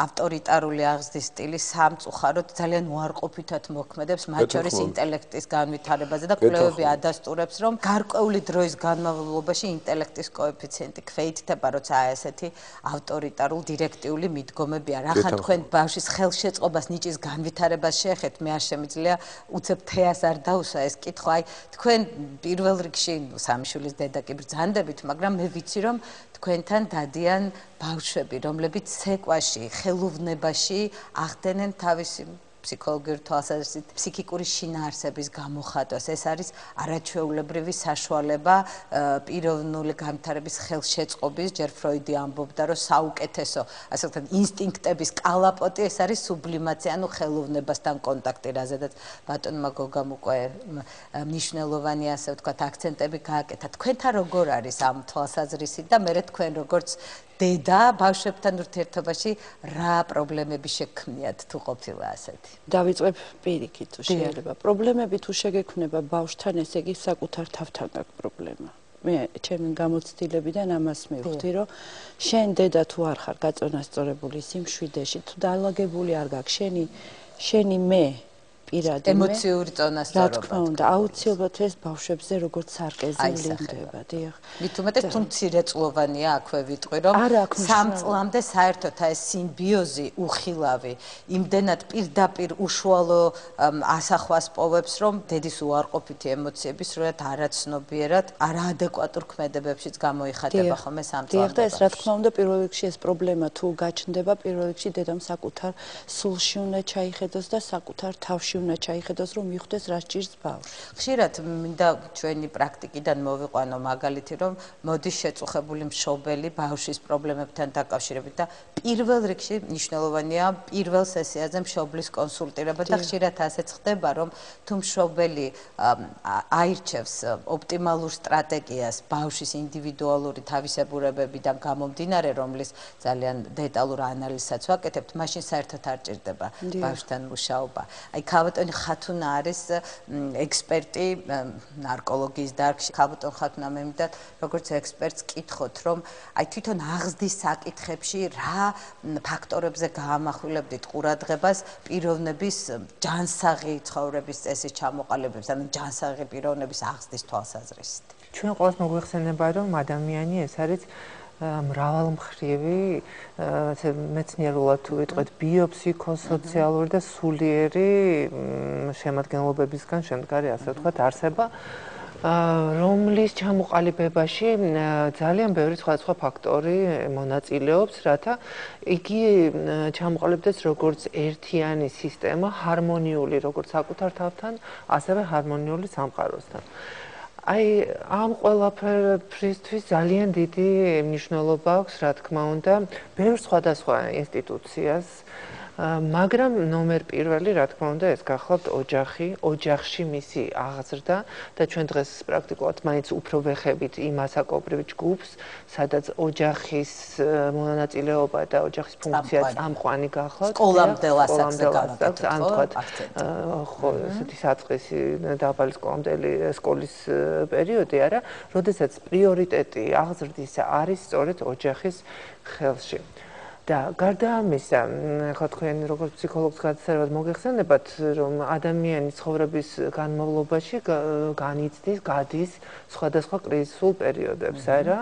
Speaker 1: ავტორიტარული აღზრდის სტილი სამწუხაროდ ძალიან უარყოფითად მოქმედებს მათ შორის ინტელექტის განვითარებაზე და კვლევები ადასტურებს რომ გარკვეული დროის განმავლობაში ინტელექტის კოეფიციენტი ქვეითდება როცა აი ესეთი ავტორიტარულ დირექტიული მიდგომებია. რახან თქვენ ბავშვის ხელშეწყობას ნიჭის განვითარებას შეეხეთ მე არ შემიძლია უცებ თეას არ დაუსვა ეს კითხვა აი თქვენ პირველ რიგში სამი შვილის დედა კი ბრძანდებით მაგრამ მე ვიცი რომ თქვენთან დადიან ბავშვები რომლებიც ცეკვაში ხელოვნებაში ახდენენ თავისი ფსიქოლოგიური თვალსაზრისით ფსიქიკური შინაარსების გამოხატვას ეს არის არაჩვეულებრივი საშუალება პიროვნული განვითარების ხელშეწყობის ჯერ ფროიდი ამბობდა რომ საუკეთესო ასე ვთქვათ ინსტინქტების კალაპოტი ეს არის სუბლიმაცია ანუ ხელოვნებასთან კონტაქტი რაზედაც ბატონმა გოგამ უკვე მნიშვნელოვანი ასე ვთქვათ აქცენტები გააკეთა თქვენთან როგორ არის ამ თვალსაზრისით და მე თქვენ როგორც დედა ბავშვებთან ურთიერთობაში რა პრობლემები შექმნიათ თუ ყოფილა ასეთი
Speaker 4: დავიწყებ პირიქით თუ შეიძლება პრობლემები თუ შეგექმნება ბავშვთან ესე იგი საკუთარ თავთან გაქვს პრობლემა მე ჩემი გამოცდილებიდან ამას მივხვდი რომ შენ დედა თუ არ ხარ გაწონასწორებული სიმშვიდეში თუ დაალაგებული არ გაქვს შენი მე პირადი
Speaker 1: ემოციური წონასწორობა.
Speaker 4: რა თქმა უნდა, აუცილებლად ეს ბავშვებზე როგორც სარკეზი ვლინდება, დიახ.
Speaker 1: მით უმეტეს თუ მცირეწლოვანია, აქვე ვიტყვი, რომ 3 წლამდე საერთოდ ეს სიმბიოზი უხილავი, იმდენად პირდაპირ უშუალო ასახვას პოვებს, რომ დედის უარყოფითი ემოციები სრულად არაცნობიერად, არაადეკვატურ ქმედებებშიც გამოიხატება ხოლმე 3 წლამდე.
Speaker 4: დიახ, და ეს რა თქმა უნდა პირველ რიგში ეს პრობლემა თუ გაჩნდება, პირველ რიგში დედამ საკუთარ სულში უნდა ჩაიხედოს და საკუთარ თავში უნდა ჩაიხედოს, რომ მიხვდეს რა სჭირს ბავშვს.
Speaker 1: ხშირად მინდა ჩვენი პრაქტიკიდან მოვიყვანო მაგალითი, რომ მოდის შეწუხებული მშობელი ბავშვის პრობლემებთან დაკავშირებით და პირველ რიგში მნიშვნელოვანია პირველ სესიაზე მშობლის კონსულტირება და ხშირად ასეც ხდება, რომ თუ მშობელი აირჩევს ოპტიმალურ სტრატეგიას ბავშვის ინდივიდუალური თავისებურებებიდან გამომდინარე, რომლის ძალიან დეტალურ ანალიზსაც ვაკეთებთ, მაშინ საერთოდ არ ჭირდება ბავშვთან მუშაობა. აი ქალბატონი ხათუნა არის ექსპერტი ნარკოლოგიის დარგში. ქალბატონ ხათუნა მე მინდა როგორც ექსპერტს კითხოთ, რომ აი თვითონ აღზრდის საკითხებში რა ფაქტორებზე გაამახვილებდით ყურადღებას პიროვნების ჯანსაღი ცხოვრების წესის ჩამოყალიბებას, ანუ ჯანსაღი პიროვნების აღზრდის თვალსაზრისით.
Speaker 9: ჩვენ ყოველს მოგვიხსენება, რომ ადამიანი ეს არის მრავალმხრივი, მეცნიერულად თუ ვიტყვით, ბიოფსიქოსოციალური და სულიერი შემადგენლობებისგან შემდგარი, ასე ვთქვათ, არსება, რომლის ჩამოყალიბებაში ძალიან ბევრი სხვადასხვა ფაქტორი მონაწილეობს, რათა იგი ჩამოყალიბდეს როგორც ერთიანი სისტემა, ჰარმონიული როგორც საკუთარ თავთან, ასევე ჰარმონიული სამყაროსთან. აი ამ ყველაფერისთვის ძალიან დიდი მნიშვნელობა აქვს, რა თქმა უნდა, ბევრ სხვადასხვა ინსტიტუციას, მაგრამ ნომერ პირველი, რა თქმა უნდა, ეს გახლავთ ოჯახი, ოჯახში მისი აღზრდა და ჩვენ დღეს პრაქტიკულად მაინც უფრო ვეხებით იმ ასაკობრივ ჯგუფს, სადაც ოჯახის მონაწილეობა და ოჯახის ფუნქცია წამყვანი გახლავთ.
Speaker 1: სკოლამდელ ასაკზე გავაკეთოთ,
Speaker 9: ან თქვათ, ხო, ესეთი საწყისი დაბალი სკოლის პერიოდი არა, როდესაც პრიორიტეტი აღზრდისა არის სწორედ ოჯახის ხელში. და გარდა ამისა, ხო თქვენ როგორც ფსიქოლოგს გადასარევად მოგეხსენებათ, რომ ადამიანის ცხოვრების განმავლობაში განიცდის, გადის სხვადასხვა კრიზისულ პერიოდებს, არა?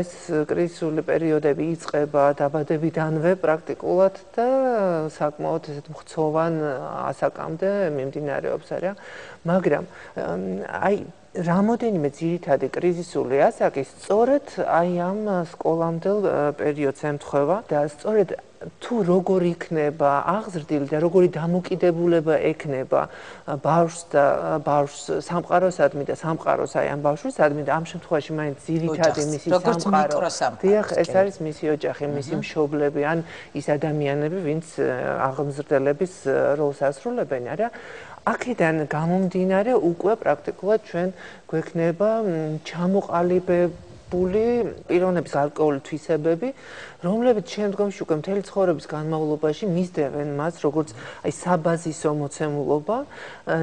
Speaker 9: ეს კრიზისული პერიოდები იწყება დაბადებიდანვე პრაქტიკულად და საკმაოდ ესეთ მხცოვან ასაკამდე მიმდინარეობს, არა? მაგრამ აი რამოდენიმე ძირითადი კრიზისული ასაკი სწორედ აი ამ სკოლამდელ პერიოდს ემთხვევა და სწორედ თუ როგორ იქნება აღზრდილი და როგორი დამოკიდებულება ექნება ბავშვს და ბავშვს სამყაროსადმი და სამყაროს აი ამ ბავშვისადმი და ამ შემთხვევაში მაინც ძირითადი მისი სამყარო. დიახ, ეს არის მისი ოჯახი, მისი მშობლები ან ის ადამიანები, ვინც აღმზრდელების როლს ასრულებენ, არა? აქედან გამომდინარე უკვე პრაქტიკულად ჩვენ გვექნება ჩამოყალიბებული პიროვნების გარკვეული თვისებები, რომლებიც შემდგომში უკვე მთელი ცხოვრების განმავლობაში მისდევენ მას როგორც აი საბაზისო მოცემულობა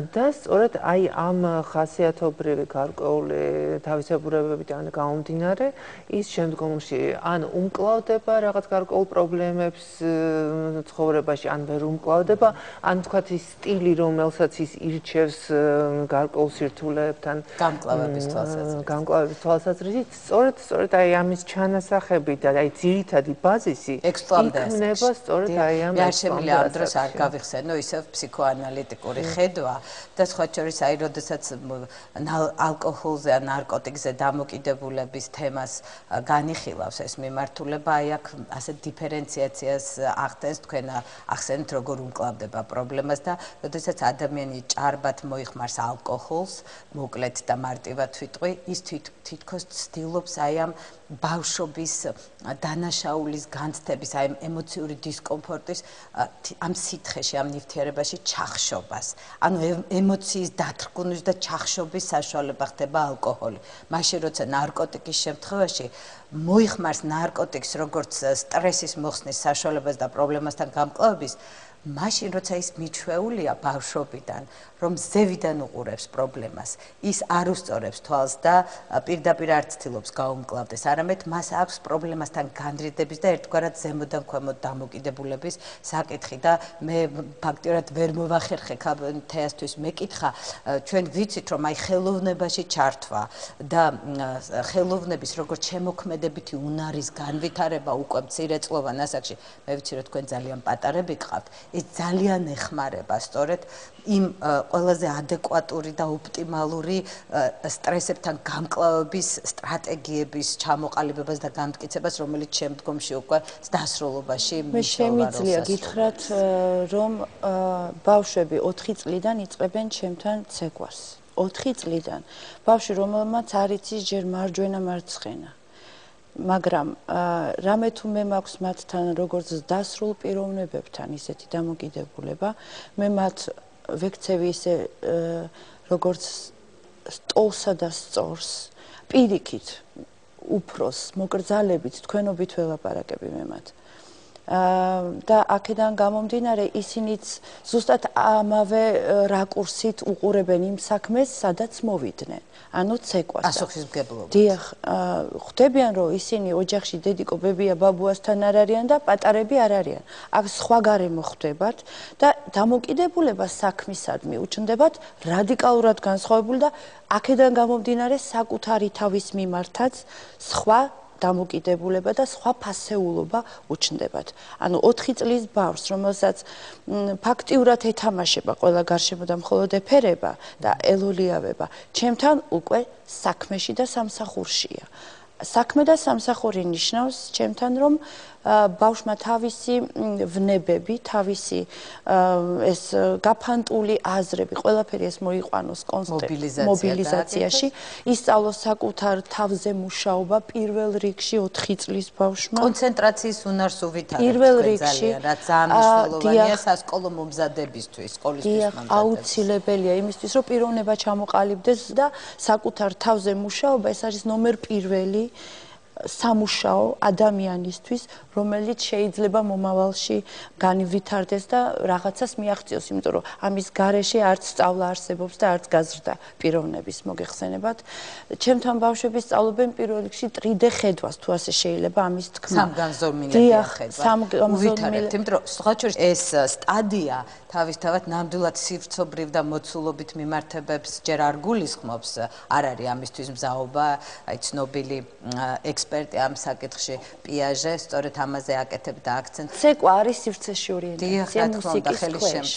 Speaker 9: და სწორედ აი ამ ხასიათობრივი გარკვეული თავისებურებებიდან გამომდინარე ის შემდგომში ან უმკლავდება რაღაც გარკვეულ პრობლემებს ცხოვრებაში, ან ვერ უმკლავდება, ან თქვათ ის სტილი, რომელსაც ის ირჩევს გარკვეულ სირთულეებთან გამკლავების თვალსაზრისით, სწორედ აი ამის ჩანასახები და აი ძირითადი ბაზისი იქნება სწორედ აი ამ
Speaker 1: არ შემიძლია ამ დროს არ გავიხსენო ისევ ფსიქოანალიტიკური ხედვა და სხვა შორის აი როდესაც ალკოჰოლზე ან ნარკოტიკზე დამოკიდებულების თემას განიხილავს ეს მიმართულება აი აქ ასე დიფერენციაციას ახდენს თქვენ ახსენეთ როგორ უმკლავდება პრობლემას და როდესაც ადამიანი ჭარბად მოიხმარს ალკოჰოლს მოკლედ და მარტივად ვიტყვი ის თითქოს ცდილობს აი ამ ბავშვობის დანაშაულის განცდების, აი ემოციური დისკომფორტის ამ სითხეში, ამ ნივთიერებაში ჩახშობას. ანუ ემოციის დათრგუნის და ჩახშობის საშუალება ხდება ალკოჰოლი. მაშინ როცა ნარკოტიკის შემთხვევაში მოიხმარს ნარკოტიკს როგორც სტრესის მოხსნის საშუალებას და პრობლემასთან გამკლავების მაშინ როცა ის მიჩვეულია ბავშვობიდან, რომ ზევიდან უყურებს პრობლემას, ის არ უსწორებს თვალს და პირდაპირ არ ცდილობს გაუმკლავდეს, არ არამედ მას აქვს პრობლემასთან განრიდების და ერთგვარად ზემოდან ქვემოთ დამოკიდებულების საკითხი და მე ფაქტიურად ვერ მოვახერხე თეასთვის მეკითხა ჩვენ ვიცით რომ აი ხელოვნებაში ჩართვა და ხელოვნების როგორც შემოქმედებითი უნარის განვითარება უკვე მცირეწლოვან ასაკში მე ვიცი რომ თქვენ ძალიან პატარები გყავთ ეს ძალიან ეხმარება სწორედ იმ ყველაზე ადეკვატური და ოპტიმალური სტრესებთან გამკლავების სტრატეგიების ჩამოყალიბებას და გამტკიცებას რომელიც შემდგომში უკვე დასრულობაში
Speaker 10: მე შემიძლია გითხრათ რომ ბავშვები 4 წლიდან იწყებენ ჩემთან ცეკვას 4 წლიდან ბავშვი რომელმაც არ იცის ჯერ მარჯვენა მარცხენა მაგრამ რამე თუ მე მაქვს მათთან როგორც დასრულ პიროვნებებთან ისეთი დამოკიდებულება მე მათ ვექცევი ისე როგორც სტოლსა და სწორს პირიქით უფროს მოკრძალებით თქვენობით ველაპარაკები მე მათ და აქედან გამომდინარე ისინიც ზუსტად ამავე რაკურსით უყურებენ იმ საქმეს სადაც მოვიდნენ ანუ ცეკვას
Speaker 1: პასუხისმგებლობა
Speaker 10: დიახ ხვდებიან რომ ისინი ოჯახში დედიკო ბებია ბაბუასთან არ არიან და პატარები არ არიან აქ სხვა გარემო ხვდებათ და დამოკიდებულება საქმისადმი უჩნდებათ რადიკალურად განსხვავებული და აქედან გამომდინარე საკუთარი თავის მიმართაც სხვა დამოკიდებულება და სხვა ფასეულობა უჩნდებათ. ანუ 4 წლის ბავშვს, რომელსაც ფაქტიურად ეთამაშება ყველა გარშემო და მხოლოდ ეფერება და ელოლიავება, ჩემთან უკვე საქმეში და სამსახურშია. საქმე და სამსახური ნიშნავს ჩემთან რომ ბავშვმა თავისი ვნებები, თავისი ეს გაფანტული აზრები, ყველაფერი ეს მოიყვანოს მობილიზაციაში, ისწავლოს საკუთარ თავზე მუშაობა პირველ რიგში 4 წლის ბავშვმა.
Speaker 1: კონცენტრაციის უნარს უვითარებთ პირველ რიგში, რაც ძალიან მნიშვნელოვანია სასკოლო მომზადებისთვის, სკოლისთვის მომზადებას.
Speaker 10: აუცილებელია იმისთვის, რომ პიროვნება ჩამოყალიბდეს და საკუთარ თავზე მუშაობა ეს არის ნომერ პირველი სამუშაო ადამიანისთვის, რომელიც შეიძლება მომავალში განვითარდეს და რაღაცას მიაღწიოს, იმიტომ რომ ამის გარეშე არც სწავლა არსებობს და არც გაზრდა პიროვნების მოგეხსენებათ. ჩემთან ბავშვები სწავლობენ პირველ რიგში 3D ხედვას, თუ ასე შეიძლება ამის თქმა.
Speaker 1: სამგანზომილებიან ხედვას. სამგანზომილებიან, იმიტომ რომ სხვაჩვენს ეს სტადია თავისთავად ნამდვილად სივრცობრივ და მოცულობით მიმართებებს ჯერ არ გულისხმობს, არ არის ამისთვის მზაობა, აი ცნობილი ექსპერტი ამ საკითხში პიაჟე სწორედ ამაზე აკეთებდა აქცენტს.
Speaker 10: ცეკვა არის სივრცეში ორიენტაცია მუსიკის ქვეშ.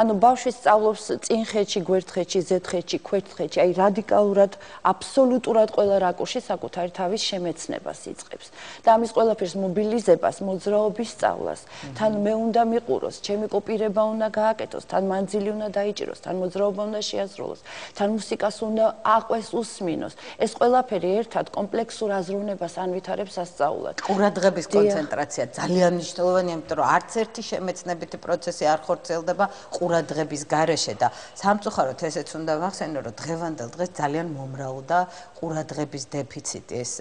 Speaker 10: ანუ ბავშვი სწავლობს წინხეთში, გვერდხეთში, ზედხეთში, ქვეშხეთში, აი რადიკალურად, აბსოლუტურად ყველა რაკურსში საკუთარი თავის შემეცნებას იწყებს. და ამის ყველაფერს მობილიზებას, მოძრაობის სწავლას, თან მე უნდა მიყუროს, ჩემი კოპირება უნდა გააკეთოს, თან მანძილი უნდა დაიჭიროს, თან მოძრაობა უნდა შეასრულოს, თან მუსიკას უნდა აყვეს, უსმინოს. ეს ყველაფერი ერთად კომპლექსურ აზროვნებას ანვითარებს სასწაულად.
Speaker 1: ყურადღების კონცენტრაცია ძალიან მნიშვნელოვანია, იმიტომ რომ არც ერთი შემეცნებითი პროცესი არ ხორციელდება ყურადღების გარეშე და სამწუხაროდ ესეც უნდა ვახსენო, რომ დღევანდელ დღეს ძალიან მომრავლდა ყურადღების დეფიციტი. ეს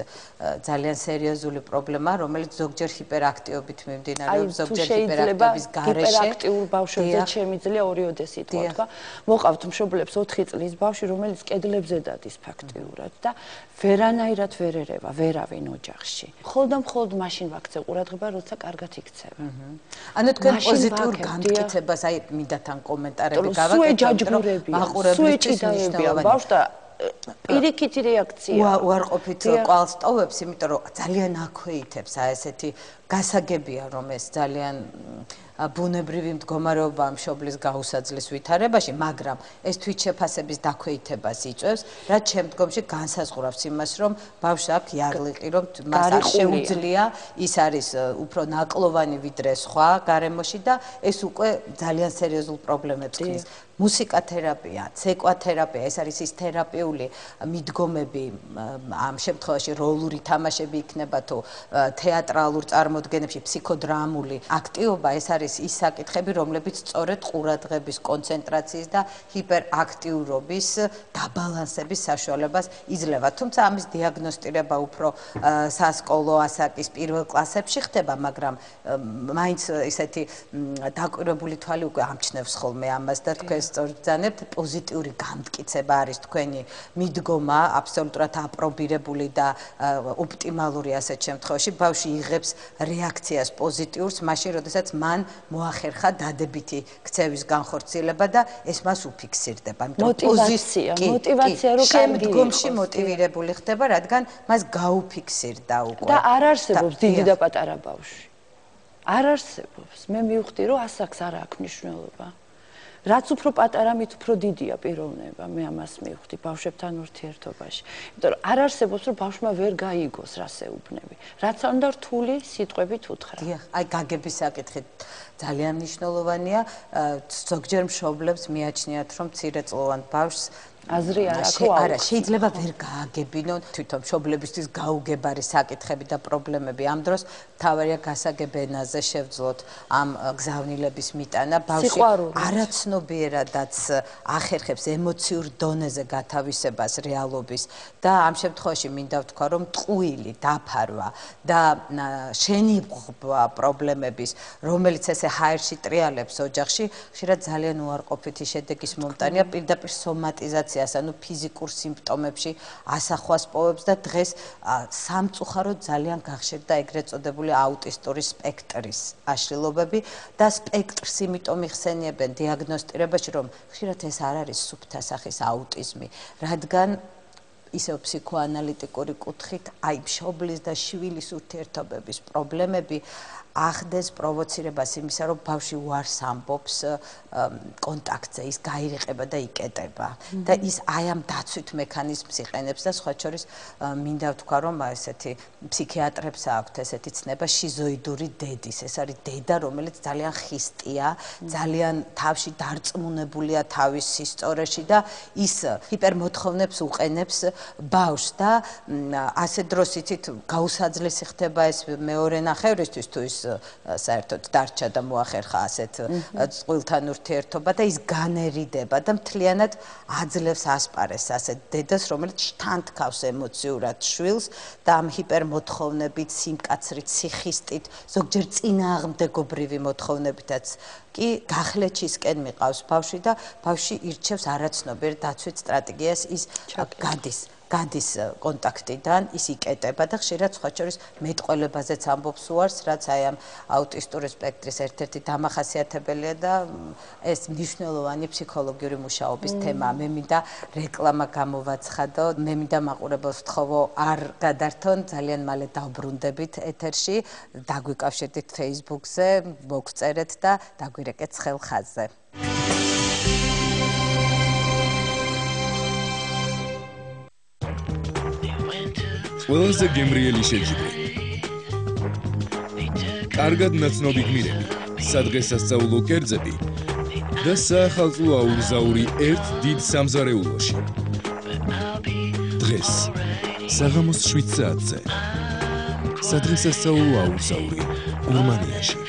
Speaker 1: ძალიან სერიოზული პრობლემაა, რომელიც ზოგჯერ ჰიპერაქტიობით მიმდინარეობს, ზოგჯერ ჰიპერაქტიობის გარეშე.
Speaker 10: ჰიპერაქტიულ ბავშვებზე შემიძლია ორიოდე სიტყვა თქვა. მოყავთ მშობლებს 4 წლის ბავშვი, რომელიც კედლებზე დადის ფაქტიურად და ვერანაირად ვერ ერევა ვერავინ ოჯახში. მხოლოდ მაშინ ვაქცევ ყურადღება, როცა კარგად იქცევა.
Speaker 1: ანუ თქვენ პოზიტიურ განმტკიცებას აი მინდა თან კომენტარები გავაკეთოთ, რომ მაყურებელთვის მნიშვნელოვანია.
Speaker 10: ბავშვთა პირიქითი რეაქცია.
Speaker 1: უარყოფით კვალს ტოვებს, იმიტომ რომ ძალიან აქვეითებს აი ესეთი გასაგებია, რომ ეს ძალიან ბუნებრივი მდგომარეობაა მშობლის გაუსაძლის ვითარებაში, მაგრამ ეს თვითშეფასების დაქვეითებას იწვევს, რაც შემდგომში განსაზღვრავს იმას, რომ ბავშვს აქვს იარლიყი, რომ მას არ შეუძლია, ის არის უფრო ნაკლოვანი ვიდრე სხვა გარემოში და ეს უკვე ძალიან სერიოზულ პრობლემებს ქმნის. მუსიკა თერაპია, ცეკვა თერაპია, ეს არის ის თერაპიული მიდგომები, ამ შემთხვევაში როლური თამაშები იქნება თუ თეატრალურ წარმოდგენებში ფსიქოდრამული აქტივობა, ეს არის არის ის საკითხები, რომლებიც სწორედ ყურადღების კონცენტრაციის და ჰიპერაქტიურობის დაბალანსების საშუალებას იძლევა. თუმცა ამის დიაგნოსტირება უფრო სასკოლო ასაკის პირველ კლასებში ხდება, მაგრამ მაინც ესეთი დაკვირვებული თვალი უკვე ამჩნევს ხოლმე ამას და თქვენ სწორად ბრძანებთ, პოზიტიური განმტკიცება არის თქვენი მიდგომა, აბსოლუტურად აპრობირებული და ოპტიმალური ასეთ შემთხვევაში ბავშვი იღებს რეაქციას პოზიტიურს, მაშინ როდესაც მან მოახერხა დადებითი ქცევის განხორციელება და ეს მას უფიქსირდება.
Speaker 10: მოტივაცია რო
Speaker 1: შემდგომში მოტივირებული ხდება, რადგან მას გაუფიქსირდა უკვე.
Speaker 10: და არ არსებობს დიდი და პატარა ბავშვი. არ არსებობს. მე მივხვდი, რომ ასაკს არ აქვს მნიშვნელობა. რაც უფრო პატარა, მით უფრო დიდია პიროვნება. მე ამას მივხვდი ბავშვებთან ურთიერთობაში. იმიტომ რომ არ არსებობს, რომ ბავშვმა ვერ გაიგოს რას ეუბნები. რაც უნდა რთული სიტყვებით უთხრა.
Speaker 1: დიახ, აი გაგების საკითხი ძალიან მნიშვნელოვანია. ზოგჯერ მშობლებს მიაჩნიათ, რომ მცირეწლოვან ბავშვს
Speaker 10: აზრი არ აქვს.
Speaker 1: არა, შეიძლება ვერ გააგებინონ თვითონ მშობლებისთვის გაუგებარი საკითხები და პრობლემები. ამ დროს თავარია გასაგებ ენაზე შევძლოთ ამ გზავნილების მიტანა. ბავშვი არაცნობიერადაც ახერხებს ემოციურ დონეზე გათავისებას რეალობის და ამ შემთხვევაში მინდა ვთქვა, რომ ტყუილი, დაფარვა და შენიღვა პრობლემების, რომელიც ესე ჰაერში ტრიალებს ოჯახში, ხშირად ძალიან უარყოფითი შედეგის მომტანია, პირდაპირ სომატიზაცია ანუ ფიზიკურ სიმპტომებში ასახვას პოვებს და დღეს სამწუხაროდ ძალიან გახშირდა ეგრეთ წოდებული აუტისტური სპექტრის აშლილობები და სპექტრს იმიტომ იხსენიებენ დიაგნოსტირებაში, რომ ხშირად ეს არ არის სუფთა სახის აუტიზმი, რადგან ისევ ფსიქოანალიტიკური კუთხით აი მშობლის და შვილის ურთიერთობების პრობლემები ახდეს პროვოცირებას იმისა, რომ ბავშვი უარს ამბობს კონტაქტზე, ის გაირიყება და იკეტება და ის აი ამ დაცვით მექანიზმს იყენებს და სხვა შორის მინდა ვთქვა, რომ ესეთი ფსიქიატრებს აქვთ ესეთი ცნება შიზოიდური დედის. ეს არის დედა, რომელიც ძალიან ხისტია, ძალიან თავში დარწმუნებულია თავის სისწორეში და ის ჰიპერმოთხოვნებს უყენებს ბავშვს და ასე დროს იცით გაუსაძლესი ხდება ეს მეორე ნახევრისთვის თუ ის საერთოდ დარჩა და მოახერხა ასეთ წყვილთან ურთიერთობა და ის განერიდება და მთლიანად აძლევს ასპარეს ასეთ დედას, რომელიც შთანთქავს ემოციურად შვილს და ამ ჰიპერმოთხოვნებით, სიმკაცრით, სიხისტით, ზოგჯერ წინააღმდეგობრივი მოთხოვნებითაც კი გახლეჩისკენ მიყავს ბავშვი და ბავშვი ირჩევს არაცნობიერ დაცვით სტრატეგიას, ის გადის კონტაქტიდან, ის იკეტება და ხშირად სხვა შორის მეტყველებაზეც ამბობს უარს, რაც აი ამ აუტისტური სპექტრის ერთ-ერთი დამახასიათებელია და ეს მნიშვნელოვანი ფსიქოლოგიური მუშაობის თემაა. მე მინდა რეკლამა გამოვაცხადო, მე მინდა მაყურებელს ვთხოვო არ გადართონ, ძალიან მალე დავბრუნდებით ეთერში, დაგვიკავშირდით Facebook-ზე, მოგწერეთ და დაგვირეკეთ ცხელ ხაზზე.
Speaker 11: ყველაზე გემრიელი შეჯიბრი. კარგად ნაცნობი გმირები, სადღესასწაულო კერძები და საახალწლო აურზაური ერთ დიდ სამზარეულოში. დღეს საღამოს 7 საათზე. სადღესასწაულო აურზაური გერმანიაში.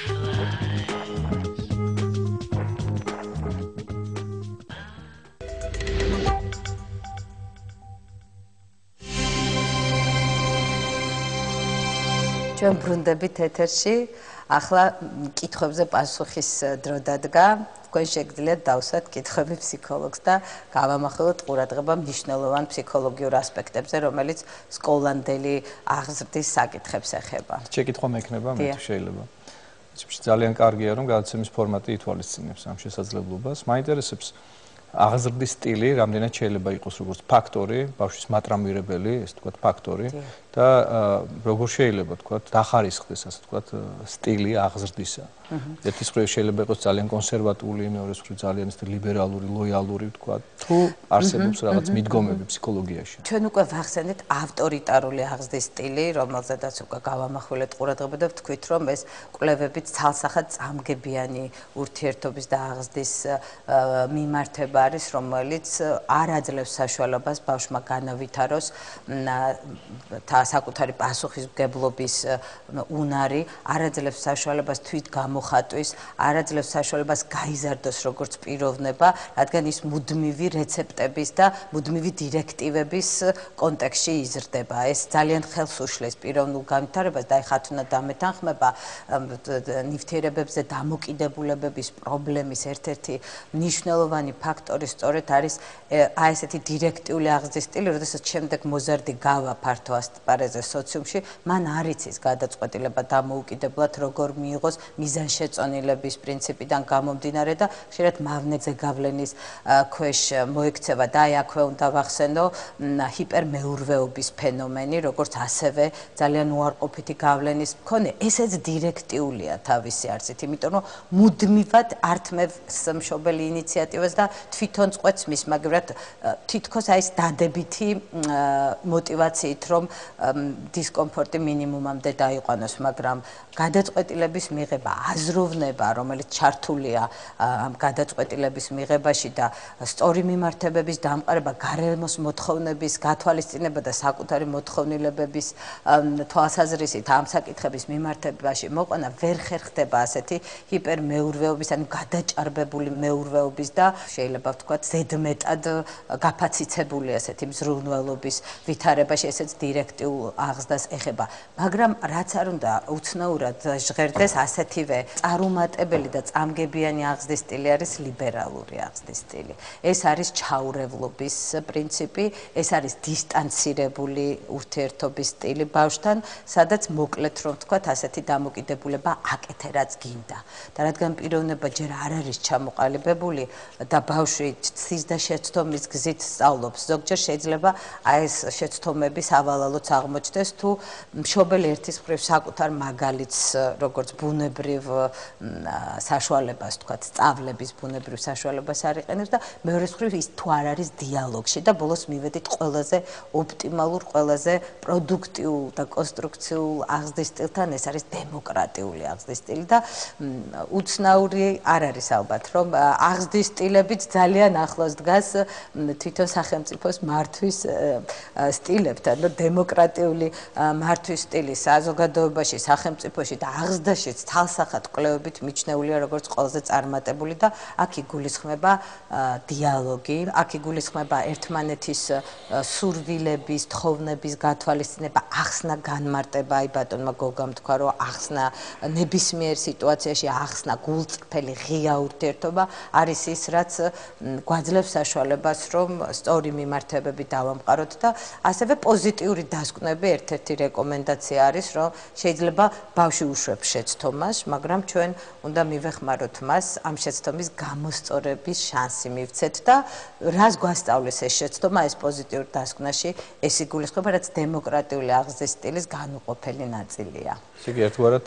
Speaker 1: ჩვენ ბრუნდებით ეთერში, ახლა კითხვებზე პასუხის დრო დადგა. თქვენ შეგიძლიათ დავსვათ კითხვები ფსიქოლოგს და გავამახვილოთ ყურადღება მნიშვნელოვან ფსიქოლოგიურ ასპექტებზე, რომელიც სკოლამდელი აღზრდის საკითხებს ეხება.
Speaker 7: შეკითხვა მექნება, მე თუ შეიძლება. ძალიან კარგია, რომ გადაცემის ფორმატი ითვალისწინებს ამ შესაძლებლობას. მაინტერესებს აღზრდის სტილი, რამდენად შეიძლება იყოს როგორც ფაქტორი, ბავშვის მატრამირებელი, ეს თქვა ფაქტორი და როგორ შეიძლება თქვა დახარისხდეს ასე თქვა სტილი აღზრდისა. ერთის მხრივ შეიძლება იყოს ძალიან კონსერვატული, მეორეს მხრივ ძალიან ლიბერალური, ლოიალური თქვა, თუ არსებობს რაღაც მიდგომები ფსიქოლოგიაში.
Speaker 1: ჩვენ უკვე ვახსენეთ ავტორიტარული აღზრდის სტილი, რომელზედაც უკვე გავამახვილეთ ყურადღება და ვთქვით, რომ ეს კვლევებით ცალსახად წამგებიანი ურთიერთობის და აღზრდის მიმართება არის, რომელიც არ აძლევს საშუალებას ბავშვმა განავითაროს საკუთარი პასუხისმგებლობის უნარი, არაძლევს საშუალებას თვით გამოხატვის, არაძლევს საშუალებას გაიზარდოს როგორც პიროვნება, რადგან ის მუდმივი რეცეპტების და მუდმივი დირექტივების კონტექსტში იზრდება. ეს ძალიან ხელს უშლის პიროვნულ განვითარებას და ეხლა თუნდაც დამეთანხმება ნივთიერებებზე დამოკიდებულებების პრობლემის ერთ-ერთი მნიშვნელოვანი ფაქტორი სწორედ არის აი ესეთი დირექტიული აღზრდის სტილი, როდესაც შემდეგ მოზარდი გავა ფართო ასპარეზზე სოციუმში, მან არ იცის გადაწყვეტილება დამოუკიდებლად როგორ მიიღოს მიზანშეწონილების პრინციპიდან გამომდინარე და ხშირად მავნეზე გავლენის ქვეშ მოექცევა და აი აქვე უნდა ვახსენო ჰიპერმეურვეობის ფენომენი, როგორც ასევე ძალიან უარყოფითი გავლენის მქონე. ესეც დირექტიულია თავისი არსით, იმიტომ რომ მუდმივად ართმევს მშობელი ინიციატივას და თვითონ წყვეტს მის, მაგრამ თითქოს აი ეს დადებითი мотивაციით, რომ დისკომფორტი მინიმუმამდე დაიყვანოს, მაგრამ გადაწყვეტილების მიღება, აზროვნება, რომელიც ჩართულია ამ გადაწყვეტილების მიღებაში და სწორი მიმართებების დამყარება, გარემოს მოთხოვნების გათვალისწინება და საკუთარი მოთხოვნილებების თვალსაზრისით ამ საკითხების მიმართებაში მოყვანა ვერ ხერხდება ასეთი ჰიპერმეურვეობის, ანუ გადაჭარბებული მეურვეობის და შეიძლება ვთქვათ ზედმეტად გაფაციცებული ასეთი მზრუნველობის ვითარებაში, ესეც დირექტიულ აღზრდას ეხება. მაგრამ რაც არ უნდა უცნაურად ჟღერდეს, ასეთივე წარუმატებელი და წამგებიანი აღზრდის სტილი არის ლიბერალური აღზრდის სტილი. ეს არის ჩაურევლობის პრინციპი, ეს არის დისტანცირებული ურთიერთობის სტილი ბავშვთან, სადაც მოკლედ რომ ვთქვათ, ასეთი დამოკიდებულება აკეთე რაც გინდა. და რადგან პიროვნება ჯერ არ არის ჩამოყალიბებული და ბავშვი ცდის და შეცდომის გზით სწავლობს, ზოგჯერ შეიძლება აი ეს შეცდომები სავალალოც აღმოჩნდეს, თუ მშობელი ერთის მხრივ საკუთარ მაგალითს, როგორც ბუნებრივ საშუალებას, ვთქვათ, სწავლების ბუნებრივ საშუალებას არ იყენებს და მეორეს მხრივ ის თუ არ არის დიალოგში და ბოლოს მივედით ყველაზე ოპტიმალურ, ყველაზე პროდუქტიულ და კონსტრუქციულ აღზრდის სტილთან, ეს არის დემოკრატიული აღზრდის სტილი და უცნაური არ არის ალბათ, რომ აღზრდის სტილებიც ძალიან ახლოს დგას თვითონ სახელმწიფოს მართვის სტილებთან, და დემოკრატიული მართვის სტილი საზოგადოებაში, სახელმწიფოში და აღზრდაშიც თალსახად კვლევებით მიჩნეულია როგორც ყველაზე წარმატებული და აქ იგულისხმება დიალოგი, აქ იგულისხმება ერთმანეთის სურვილების, თხოვნების გათვალისწინება, ახსნა განმარტება, აი ბატონმა გოგამ თქვა, რომ ახსნა ნებისმიერ სიტუაციაში ახსნა გულწრფელი ღია ურთიერთობა არის ის, რაც გვაძლევს საშუალებას, რომ სწორი მიმართებები დავამყაროთ და ასევე პოზიტიური დასკვნები ერთ-ერთი რეკომენდაცია არის, რომ შეიძლება ბავშვი უშვებს შეცდომას, მაგრამ ჩვენ უნდა მივეხმაროთ მას ამ შეცდომის გამოსწორების შანსი მივცეთ და რას გვასწავლის ეს შეცდომა, ეს პოზიტიურ დასკვნაში ეს იგულისხმება, რაც დემოკრატიული აღზრდის სტილის განუყოფელი ნაწილია.
Speaker 7: ისე კი ერთგვარად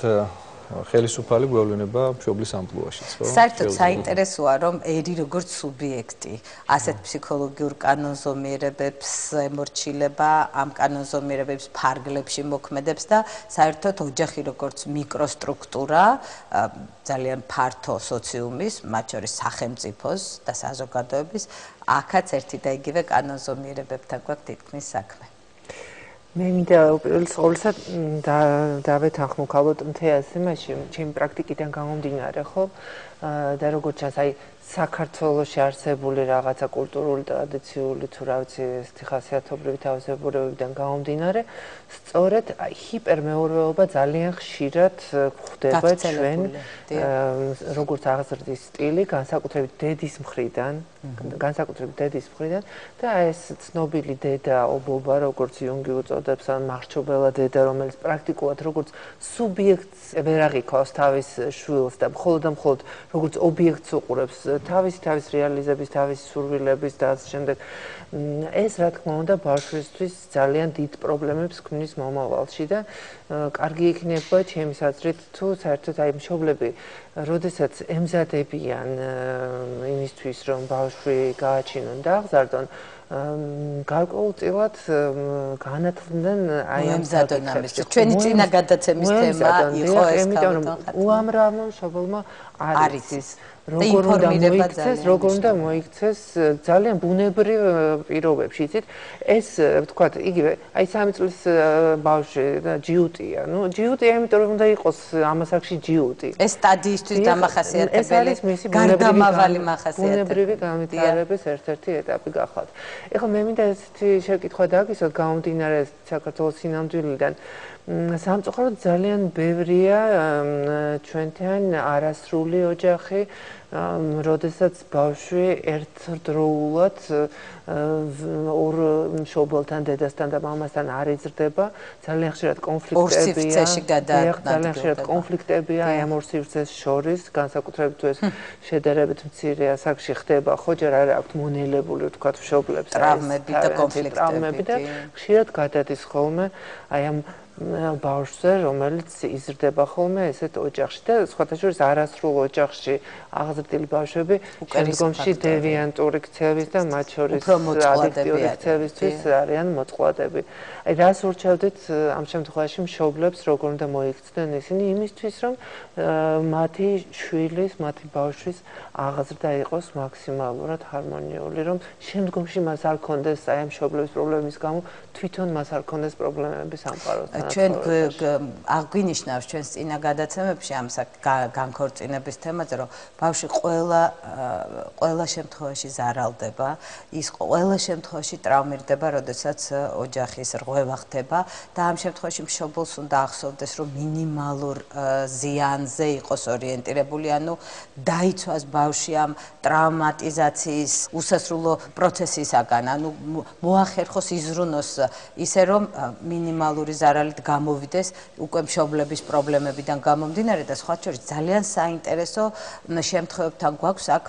Speaker 7: ხელისუფალი გვევლინება მშობლის ამპლუაშიც, ხო?
Speaker 1: საერთოდ საინტერესოა, რომ ერი როგორც სუბიექტი ასეთ ფსიქოლოგიურ კანონზომიერებებს ემორჩილება, ამ კანონზომიერებებს ფარგლებში მოქმედებს და საერთოდ ოჯახი როგორც მიკროსტრუქტურა ძალიან ფართო სოციუმის, მათ შორის სახელმწიფოს და საზოგადოების, აქაც ერთი და იგივე კანონზომიერებებთან გვაქვს თითქმის საქმე.
Speaker 9: მე მინდა უპირველეს ყოვლისა დავეთანხმო ალბათ მთელს იმაში, ჩემი პრაქტიკიდან გამომდინარე, ხო? და როგორც ჩანს, აი საქართველოში არსებული რაღაცა კულტურული ტრადიციული თუ რა ვიცი, ესეთი ხასიათობრივი თავისებურებებიდან გამომდინარე, სწორედ ჰიპერმეურვეობა ძალიან ხშირად გვხვდება ჩვენ როგორც აღზრდის სტილი, განსაკუთრებით დედის მხრიდან, და ეს ცნობილი დედა ობობა, როგორც იუნგი უწოდებს, ან მარჩობელა დედა, რომელიც პრაქტიკულად როგორც სუბიექტს ვერ აღიქვავს თავის შვილს და მხოლოდ როგორც ობიექტს უყურებს თავის რეალიზების, თავის სურვილების და ასე შემდეგ. ეს რა თქმა უნდა ბავშვისთვის ძალიან დიდ პრობლემებს ქმნის მომავალში და კარგი იქნება ჩემის აზრით, თუ საერთოდ აი მშობლები, როდესაც ემზადებიან იმისთვის, რომ ბავშვი გააჩინონ და აღზარდონ, გარკვეულწილად განათლდნენ აი ამ საკითხებს.
Speaker 1: ჩვენი წინა გადაცემის თემა იყო ეს,
Speaker 9: იმიტომ რომ უამრავმა მშობელმა არის ის როგორ უნდა მოიქცეს ძალიან ბუნებრივ პირობებში, იცით? ეს ვთქვათ, იგივე, აი 3 წლის ბავშვი და ჯიუტია. ნუ ჯიუტია, იმიტომ რომ უნდა იყოს ამას აქში ჯიუტი.
Speaker 1: ეს სტადიისთვის დამახასიათებელი,
Speaker 9: ეს არის მისი ბუნებრივი განვითარების ერთ-ერთი ეტაპი გახლავთ. ეხლა მე მინდა ესეთი შეკითხვა დაგისვათ გამომდინარე საქართველოს სინამდვილიდან. სამწუხაროდ ძალიან ბევრია ჩვენთან არასრული ოჯახი, როდესაც ბავშვი ერთდროულად ორ მშობელთან, დედასთან და მამასთან არ იზრდება, ძალიან ხშირად კონფლიქტებია. ძალიან ხშირად კონფლიქტებია აი ამ ორ სივრცეს შორის, განსაკუთრებით თუ ეს შედარებით მცირე ასაკში ხდება, ხო, ჯერ არ აქვთ მონელებული, ვთქვათ, მშობლებს
Speaker 1: ტრავმები და კონფლიქტები
Speaker 9: და ხშირად გადადის ხოლმე აი ამ ბავშვზე, რომელიც იზრდება ხოლმე ესეთ ოჯახში და სხვათა შორის არასრულ ოჯახში აღზრდილი ბავშვები შემდგომში დევიანტური ქცევის და მათ შორის ადიქტიური ქცევისთვის არიან მოწყვლადები. აი რას ურჩევდით ამ შემთხვევაში მშობლებს, როგორ უნდა მოიქცნენ ისინი იმისთვის, რომ მათი შვილის, მათი ბავშვის აღზრდა იყოს მაქსიმალურად ჰარმონიული, რომ შემდგომში მას არ ქონდეს აი ამ მშობლების პრობლემის გამო თვითონ მას არ ქონდეს პრობლემები სამყაროსთან.
Speaker 1: ჩვენ აღვინიშნავს ჩვენს წინა გადაცემებში ამ განქორწინების თემაზე, რომ ბავშვი ყველა შემთხვევაში ზარალდება, ის ყველა შემთხვევაში ტრავმირდება, როდესაც ოჯახის რღვევა ხდება და ამ შემთხვევაში მშობელს უნდა ახსოვდეს, რომ მინიმალურ ზიანზე იყოს ორიენტირებული, ანუ დაიცვას ბავშვი ამ ტრავმატიზაციის უსასრულო პროცესისაგან, ანუ მოახერხოს იზრუნოს ისე, რომ მინიმალური ზარალით გამოვიდეს უკვე მშობლების პრობლემებიდან გამომდინარე და სხვა შორის ძალიან საინტერესო შემთხვევებთან გვაქვს აქ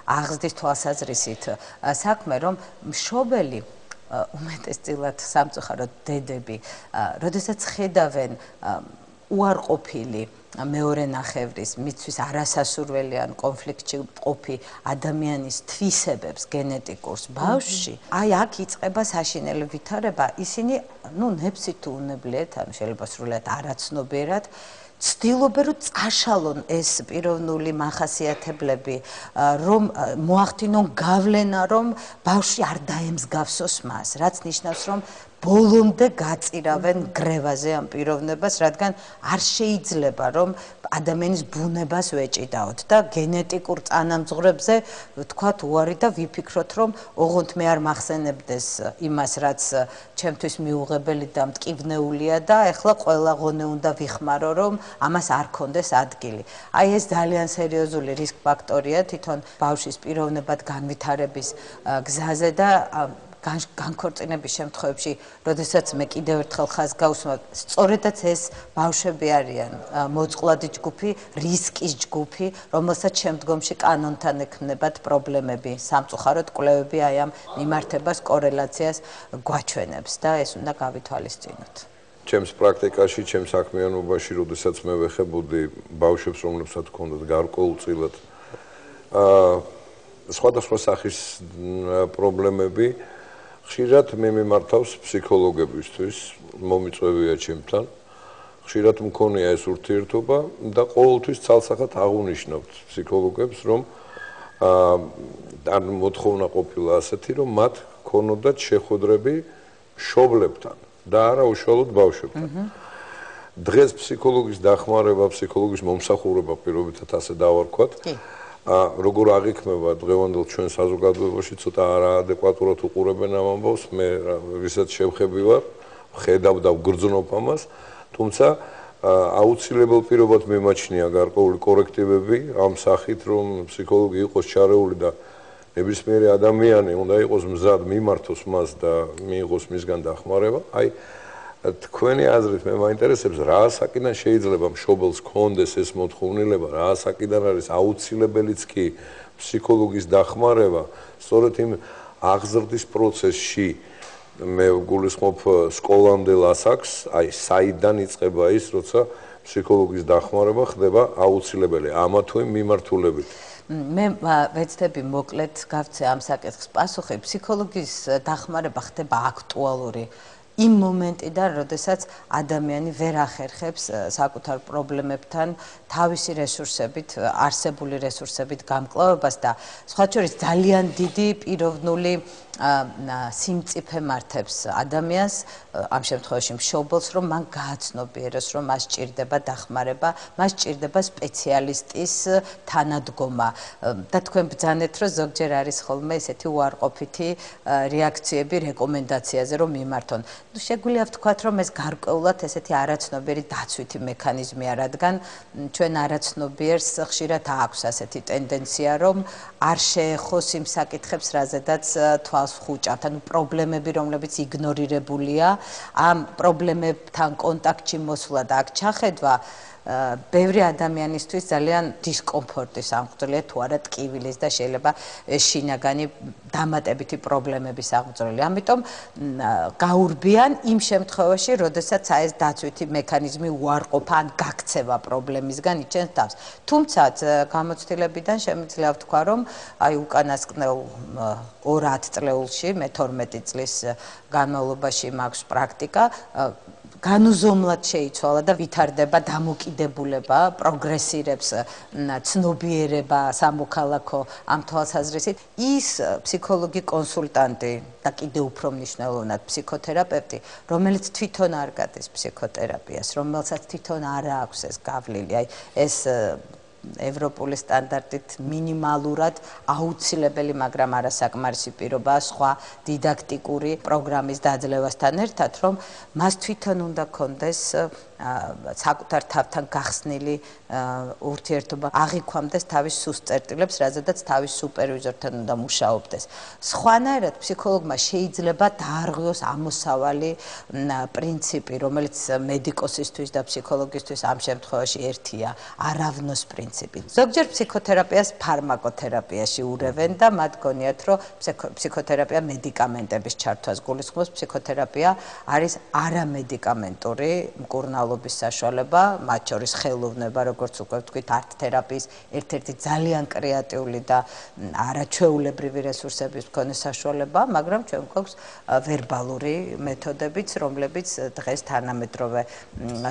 Speaker 1: აღზრდის თვალსაზრისით საქმე, რომ მშობელი უმეტესწილად სამწუხაროდ დედები, როდესაც ხედავენ უარყოფილი მეორე ნახევრის, მისთვის არასასურველი ან კონფლიქტში მყოფი ადამიანის თვისებებს გენეტიკურს ბავშვში, აი აქ იწყება საშინელი ვითარება, ისინი, ნუ ნებსით თუ უნებლიეთ, ან შეიძლება სრულად არაცნობიერად ცდილობენ, რომ წაშალონ ეს პიროვნული მახასიათებლები, რომ მოახდინონ გავლენა, რომ ბავშვი არ დაემსგავსოს მას, რაც ნიშნავს, რომ ბოლომდე გაწირავენ გრევაზე ამ პიროვნებას, რადგან არ შეიძლება, რომ ადამიანის ბუნებას ვეჭიდაოთ და გენეტიკურ წანამძღვრებზე ვთქვათ უარი და ვიფიქროთ, რომ ოღონდ მე არ მახსენებდეს იმას, რაც ჩემთვის მიუღებელი და მტკივნეულია და ეხლა ყველა ღონე უნდა ვიხმარო, რომ ამას არ ქონდეს ადგილი. აი ეს ძალიან სერიოზული რისკ ფაქტორია თვითონ ბავშვის პიროვნებად განვითარების გზაზე და განქორწინების შემთხვევებში, როდესაც მე კიდევ ერთხელ ხაზს გავუსმევ, სწორედაც ეს ბავშვები არიან მოწყვლადი ჯგუფი, რისკის ჯგუფი, რომელსაც შემდგომში კანონთან ექმნებათ პრობლემები. სამწუხაროდ კვლევები აი ამ მიმართებას, კორელაციას გვაჩვენებს და ეს უნდა გავითვალისწინოთ.
Speaker 8: ჩემს პრაქტიკაში, ჩემს საქმიანობაში, როდესაც მე ვეხებოდი ბავშვებს, რომლებსაც ჰქონდათ გარკვეულწილად სხვადასხვა სახის პრობლემები, ხშირად მე მიმართავს ფსიქოლოგებისთვის, მომიწვევია ჩემთან. ხშირად მქონია ეს ურთიერთობა და ყოველთვის ცალსახად აღუნიშნავთ ფსიქოლოგებს, რომ ან მოთხოვნა ყოფილა ასეთი, რომ მათ ქონოდათ შეხვედრები მშობლებთან და არა უშუალოდ ბავშვებთან. დღეს ფსიქოლოგის დახმარება, ფსიქოლოგის მომსახურება პირობითად ასე დავარქვათ. როგორ აღიქმება დღევანდელ ჩვენ საზოგადოებაში ცოტა არაადეკვატურად უყურებენ ამ ამბავს, მე ვისაც შევხები ვარ, ხედავ და ვგრძნობ ამას, თუმცა აუცილებელ პირობად მიმაჩნია გარკვეული კორექტივები ამ სახით, რომ ფსიქოლოგი იყოს ჩარეული და ნებისმიერი ადამიანი უნდა იყოს მზად მიმართოს მას და მიიღოს მისგან დახმარება. აი თქვენი აზრით მე მაინტერესებს რა საკიდან შეიძლება მშობელს ქონდეს ეს მოთხოვნილება, რა საკიდან არის აუცილებელიც კი ფსიქოლოგის დახმარება, სწორედ იმ აღზრდის პროცესში მე გულისხმობ სკოლამდელ ასაკს, აი საიდან იწყება ის, როცა ფსიქოლოგის დახმარება ხდება აუცილებელი ამა თუ იმ მიმართულებით.
Speaker 1: მე ვეცდები მოკლედ გავცე ამ საკითხს პასუხი, ფსიქოლოგის დახმარება ხდება აქტუალური იმ მომენტიდან, როდესაც ადამიანი ვერ ახერხებს საკუთარ პრობლემებთან თავისი რესურსებით, არსებული რესურსებით გამკლავებას და სხვა შორის ძალიან დიდი პიროვნული სიმწიფე მართებს ადამიანს, ამ შემთხვევაში მშობელს, რომ მან გააცნობიეროს, რომ მას სჭირდება დახმარება, მას სჭირდება სპეციალისტის თანადგომა. და თქვენ ბრძანეთ, რომ ზოგჯერ არის ხოლმე ესეთი უარყოფითი რეაქციები რეკომენდაციაზე, რომ მიმართონ. შეგვიძლია ვთქვათ, რომ ეს გარკვეულად ესეთი არაცნობიერი დაცვითი მექანიზმია, რადგან ჩვენ არაცნობიერს ხშირად აქვს ასეთი ტენდენცია, რომ არ შეეხოს იმ საკითხებს, რაზედაც თვალს ხუჭავთ, ანუ პრობლემები, რომლებიც იგნორირებულია, ამ პრობლემებთან კონტაქტში მოსვლა და აქ ჩახედვა ბევრი ადამიანისთვის ძალიან დისკომფორტის აღმწვრელი თუ არა ტკივილის და შეიძლება შინაგანი დამატებითი პრობლემების აღმწვრელი. ამიტომ გაურბიან იმ შემთხვევაში, როდესაც ეს დაცვითი მექანიზმი უარყოფა ან გაქცევა პრობლემისგან იჩენს თავს. თუმცა გამოცდილებიდან შემიძლია ვთქვა, რომ აი უკანასკნელ 2-10 წლეულში, მე 12 წლის განმავლობაში მაქვს პრაქტიკა, განუზომლად შეიცვალა და ვითარდება დამოკიდებულება, პროგრესირებს ცნობიერება სამოქალაქო ამ თვალსაზრისით. ის ფსიქოლოგი კონსულტანტი და კიდევ უფრო მნიშვნელოვნად ფსიქოთერაპევტი, რომელიც თვითონ არ გადის ფსიქოთერაპიას, რომელსაც თვითონ არ აქვს ეს გავლილი, აი ეს ევროპული სტანდარტით მინიმალურად აუცილებელი, მაგრამ არასაკმარისი პირობაა სხვა დიდაქტიკური პროგრამის დაძლევასთან ერთად, რომ მას თვითონ უნდა კონდეს საკუთარ თავთან გახსნილი ურთიერთობა, აღიქვამდეს თავის სუსტ წერტილებს, რაზედაც თავის სუპერვიზორთან უნდა მუშაობდეს. სხვანაირად ფსიქოლოგმა შეიძლება დაარღვიოს ამოსავალი პრინციპი, რომელიც მედიკოსისთვის და ფსიქოლოგისთვის ამ შემთხვევაში ერთია, არავნოს პრინციპი. ზოგჯერ ფსიქოთერაპიას ფარმაკოთერაპიაში ურევენ და მათ გონიათ, რომ ფსიქოთერაპია მედიკამენტების ჩართვას გულისხმობს, ფსიქოთერაპია არის არამედიკამენტური მკურნალობის საშუალება, მათ შორის ხელოვნება, როგორც უკვე ვთქვით, არტ-თერაპიის ერთ-ერთი ძალიან კრეატიული და არაჩვეულებრივი რესურსების მქონე საშუალება, მაგრამ ჩვენ გვაქვს ვერბალური მეთოდებიც, რომლებიც დღეს თანამედროვე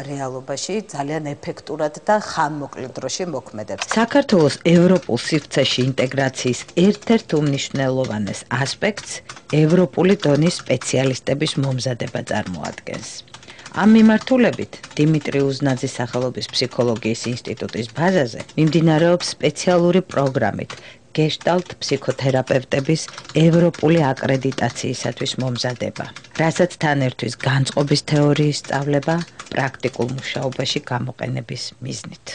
Speaker 1: რეალობაში ძალიან ეფექტურად და ხანმოკლე დროში მოქმედებს. საქართველოს ევროპულ სივრცეში ინტეგრაციის ერთ-ერთ უმნიშვნელოვანეს ასპექტს ევროპული დონის სპეციალისტების მომზადება წარმოადგენს. ამ მიმართულებით დიმიტრი უზნაძის სახელობის ფსიქოლოგიის ინსტიტუტის ბაზაზე მიმდინარეობს სპეციალური პროგრამით გეშტალტ ფსიქოთერაპევტების ევროპული აკრედიტაციისათვის მომზადება, რასაც თან ერთვის განწყობის თეორიის სწავლება პრაქტიკულ მუშაობაში გამოყენების მიზნით.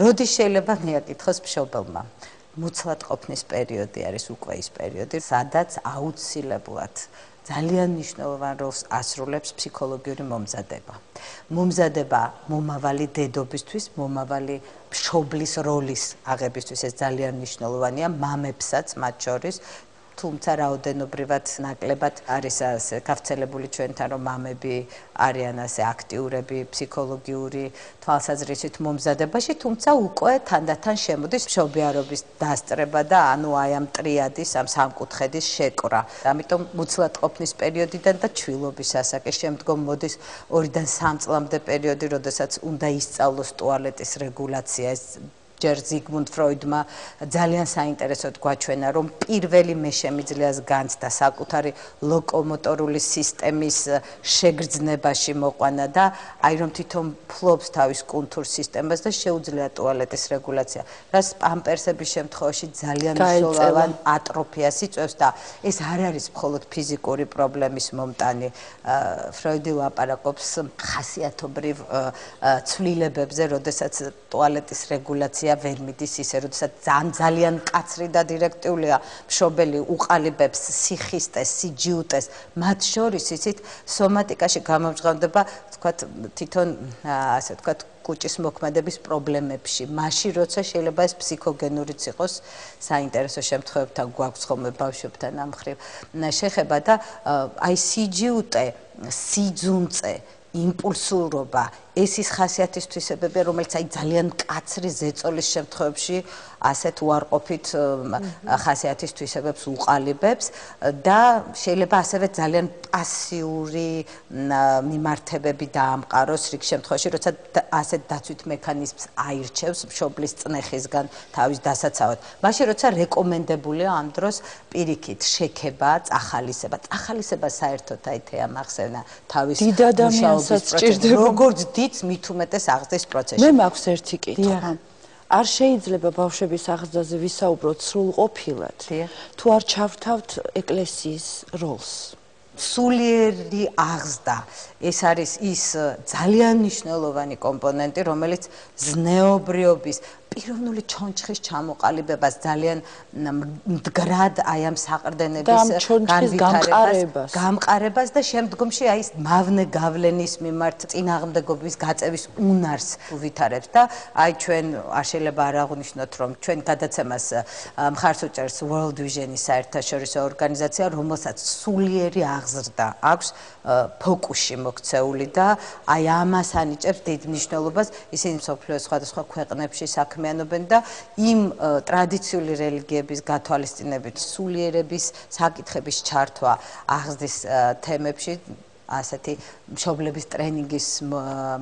Speaker 1: როდის შეიძლება მიაკითხოს მშობელმა? მუცლად ყოფნის პერიოდი არის უკვე ის პერიოდი, სადაც აუცილებლად ძალიან მნიშვნელოვან როლს ასრულებს ფსიქოლოგიური მომზადება. მომზადება მომავალი დედობისთვის, მომავალი მშობლის როლის აღებისთვის ეს ძალიან მნიშვნელოვანია, მამებსაც მათ შორის. თუმცა რაოდენობრივად ნაკლებად არის ასე გავრცელებული ჩვენთან, რომ მამები არიან ასე აქტიურები ფსიქოლოგიური თვალსაზრისით მომზადებაში, თუმცა უკვე თანდათან შემოდის მშობიარობის დასწრება და ანუ აი ამ ტრიადის, ამ სამკუთხედის შეკვრა. ამიტომ მუცლად ყოფნის პერიოდიდან და ჩვილობის ასაკის შემდგომ მოდის 2-დან 3 წლამდე პერიოდი, როდესაც უნდა ისწავლოს ტუალეტის რეგულაცია. ჯერ ზიგმუნდ ფროიდმა ძალიან საინტერესოდ გვაჩვენა, რომ პირველი მე შემიძლიას განცდა საკუთარი ლოკომოტორული სისტემის შეგრძნებაში მოყვანა და აი რომ თვითონ ფლობს თავის კუნთურ სისტემას და შეუძლია ტუალეტის რეგულაცია, რაც პამპერსების შემთხვევაში ძალიან მნიშვნელოვან ატროფიას იწვევს და ეს არ არის მხოლოდ ფიზიკური პრობლემის მომტანი. ფროიდი ლაპარაკობს ხასიათობრივ ცვლილებებზე, როდესაც ტუალეტის რეგულაცია ვერ მიდის ისე, როდესაც ძალიან მკაცრი და დირექტიულია, მშობელი უყალიბებს სიხისტეს, სიჯიუტეს, მათ შორის ისიც სომატიკაში გამომჟღავნდება, თქვათ, თვითონ ასე ვთქვათ, კუჭის მოქმედების პრობლემებში. მაშინ როცა შეიძლება ეს ფსიქოგენურიც იყოს, საინტერესო შემთხვევებთან გვაქვს ხოლმე ბავშვებთან ამ მხრივ შეხება და აი სიჯიუტე, სიძუნწე, იმპულსურობა, ეს ის ხასიათის თვისებებია, რომელიც აი ძალიან მკაცრი ზეწოლის შემთხვევებში ასეთ უარყოფით ხასიათის თვისებებს უყალიბებს და შეიძლება ასევე ძალიან პასიური მიმართებები დაამყაროს რიგ შემთხვევაში, როცა ასეთ დაცვით მექანიზმს აირჩევს მშობლის წნეხისგან თავის დასაცავად. მაშინ როცა რეკომენდებულია ამ დროს პირიქით შექება, წახალისება. წახალისება საერთოდ აი თეა მახსენა თავის მუშაობის პროცესში. როგორც დიდს მით უმეტეს აღზრდის პროცესში.
Speaker 10: მე მაქვს ერთი კითხვა. არ შეიძლება ბავშვების აღზრდაზე ვისაუბროთ სრულყოფილად, თუ არ ჩავთავთ ეკლესიის როლს.
Speaker 1: სულიერი აღზრდა ეს არის ის ძალიან მნიშვნელოვანი კომპონენტი, რომელიც ზნეობრიობის პიროვნული ჩონჩხის ჩამოყალიბებას ძალიან მდგრად აი ამ საყრდენების გამყარებას და შემდგომში აი ეს მავნე გავლენის მიმართ წინააღმდეგობის გაწევის უნარს ვითარებს და აი ჩვენ არ შეიძლება არ აღვნიშნოთ რომ ჩვენ გადაცემას მხარს უჭერს World Vision-ის საერთაშორისო ორგანიზაცია, რომელსაც სულიერი აღზრდა აქვს ფოკუსში მოქცეული და აი ამას ანიჭებს დიდ მნიშვნელობას. ისინი მსოფლიოს სხვადასხვა ქვეყნებში საქმიანობენ და იმ ტრადიციული რელიგიების გათვალისწინებით სულიერების საკითხების ჩართვა აღზრდის თემებში ასეთი მშობლების ტრენინგის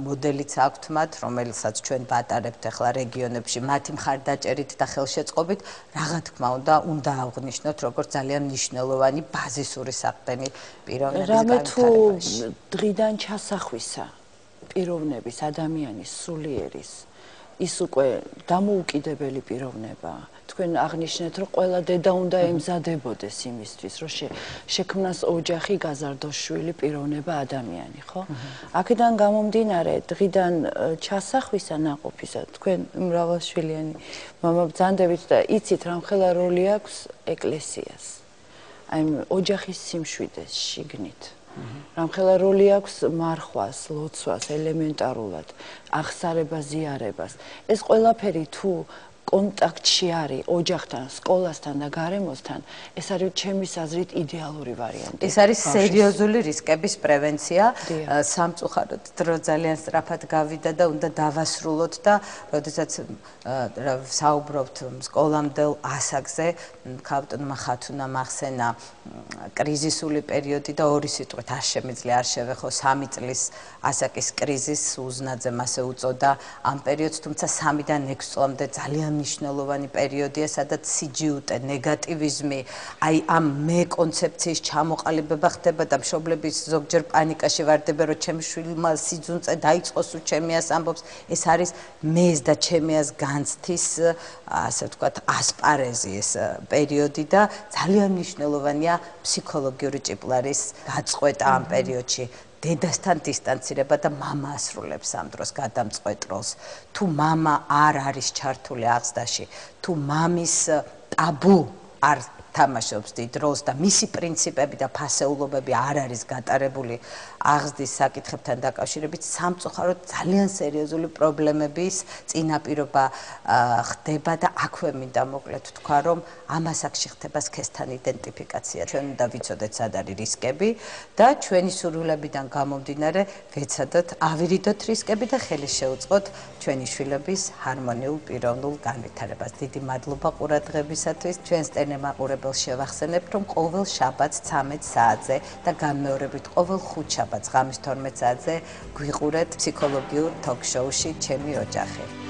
Speaker 1: მოდელიც აქვთ მათ, რომელსაც ჩვენ ვატარებთ ახლა რეგიონებში, მათი მხარდაჭერით და ხელშეწყობით, რაღა თქმა უნდა აღვნიშნოთ როგორც ძალიან მნიშვნელოვანი ბაზისური საყრდენი პიროვნების განვითარებაში.
Speaker 10: რამე თუ დღიდან ჩასახვისა პიროვნების ადამიანის სულიერის ის უკვე დამოუკიდებელი პიროვნებაა. თქვენ აღნიშნეთ, რომ ყველა დედა უნდა ემზადებოდეს იმისთვის, რომ შექმნას ოჯახი, გაზარდოს შვილი, პიროვნება, ადამიანი, ხო? აქედან გამომდინარე, დღიდან ჩასახვისა ნაყოფისა, თქვენ მრავალშვილიანი მამა ბრძანდებით და იცით, რამხელა როლი აქვს ეკლესიას. აი ოჯახის სიმშვიდეს შიგნით. რამხელა როლი აქვს მარხვას, ლოცვას, ელემენტარულად, აღსარებას, ზიარებას. ეს ყველაფერი თუ კონტაქტში არის ოჯახთან, სკოლასთან და გარემოსთან, ეს არის ჩემის აზრით იდეალური ვარიანტი.
Speaker 1: ეს არის სერიოზული რისკების პრევენცია. სამწუხაროდ დრო ძალიან სწრაფად გავიდა და უნდა დავასრულოთ და როდესაც საუბრობთ სკოლამდელ ასაკზე, ქავტონმა ხათუნა მახსენა კრიზისული პერიოდი და ორი სიტყვით არ შემიძლია არ შევეხო 3 წლის ასაკის კრიზისს უზნაძემ ასე უწოდა ამ პერიოდს, თუმცა 3-დან 6 წლამდე ძალიან მნიშვნელოვანი პერიოდია, სადაც სიჯიუტე, ნეგატივიზმი, აი ამ მე კონცეფციის ჩამოყალიბება ხდება და მშობლების ზოგჯერ პანიკაში ვარდებიან, რომ ჩემი შვილმა სიძუნწე დაიწყოს ու ჩემიას ამბობს, ეს არის მეს და ჩემიას განცდის, ასე ვთქვათ, ასპარეზი ეს პერიოდი და ძალიან მნიშვნელოვანია ფსიქოლოგიური ჭიპლარის გაწყვეტა ამ პერიოდში. დედასთან დისტანცირება და მამა ასრულებს ამ დროს გადამწყვეტ როლს. თუ მამა არ არის ჩართული აღზრდაში, თუ მამის ტაბუ არ თამაშობს დიდ როლს და მისი პრინციპები და ფასეულობები არ არის გატარებული აღზრდის საკითხებთან დაკავშირებით, სამწუხაროდ ძალიან სერიოზული პრობლემების წინაპირობა ხდება და აქვე მინდა მოკლედ თქვა, რომ ამ ასაკში ხდება სქესთან იდენტიფიკაცია. ჩვენ უნდა ვიცოდეთ სად არის რისკები და ჩვენი სურვილებიდან გამომდინარე ვეცადოთ ავირიდოთ რისკები და ხელი შეუწყოთ ჩვენი შვილების ჰარმონიულ პიროვნულ განვითარებას. დიდი მადლობა ყურადღებისათვის. ჩვენს ტელემაყურებელს შევახსენებთ, რომ ყოველ შაბათს 13 საათზე და განმეორებით ყოველ ხუთშაბათს ღამის 12 საათზე გვიყურეთ ფსიქოლოგიურ თოქ-შოუში ჩემი ოჯახი.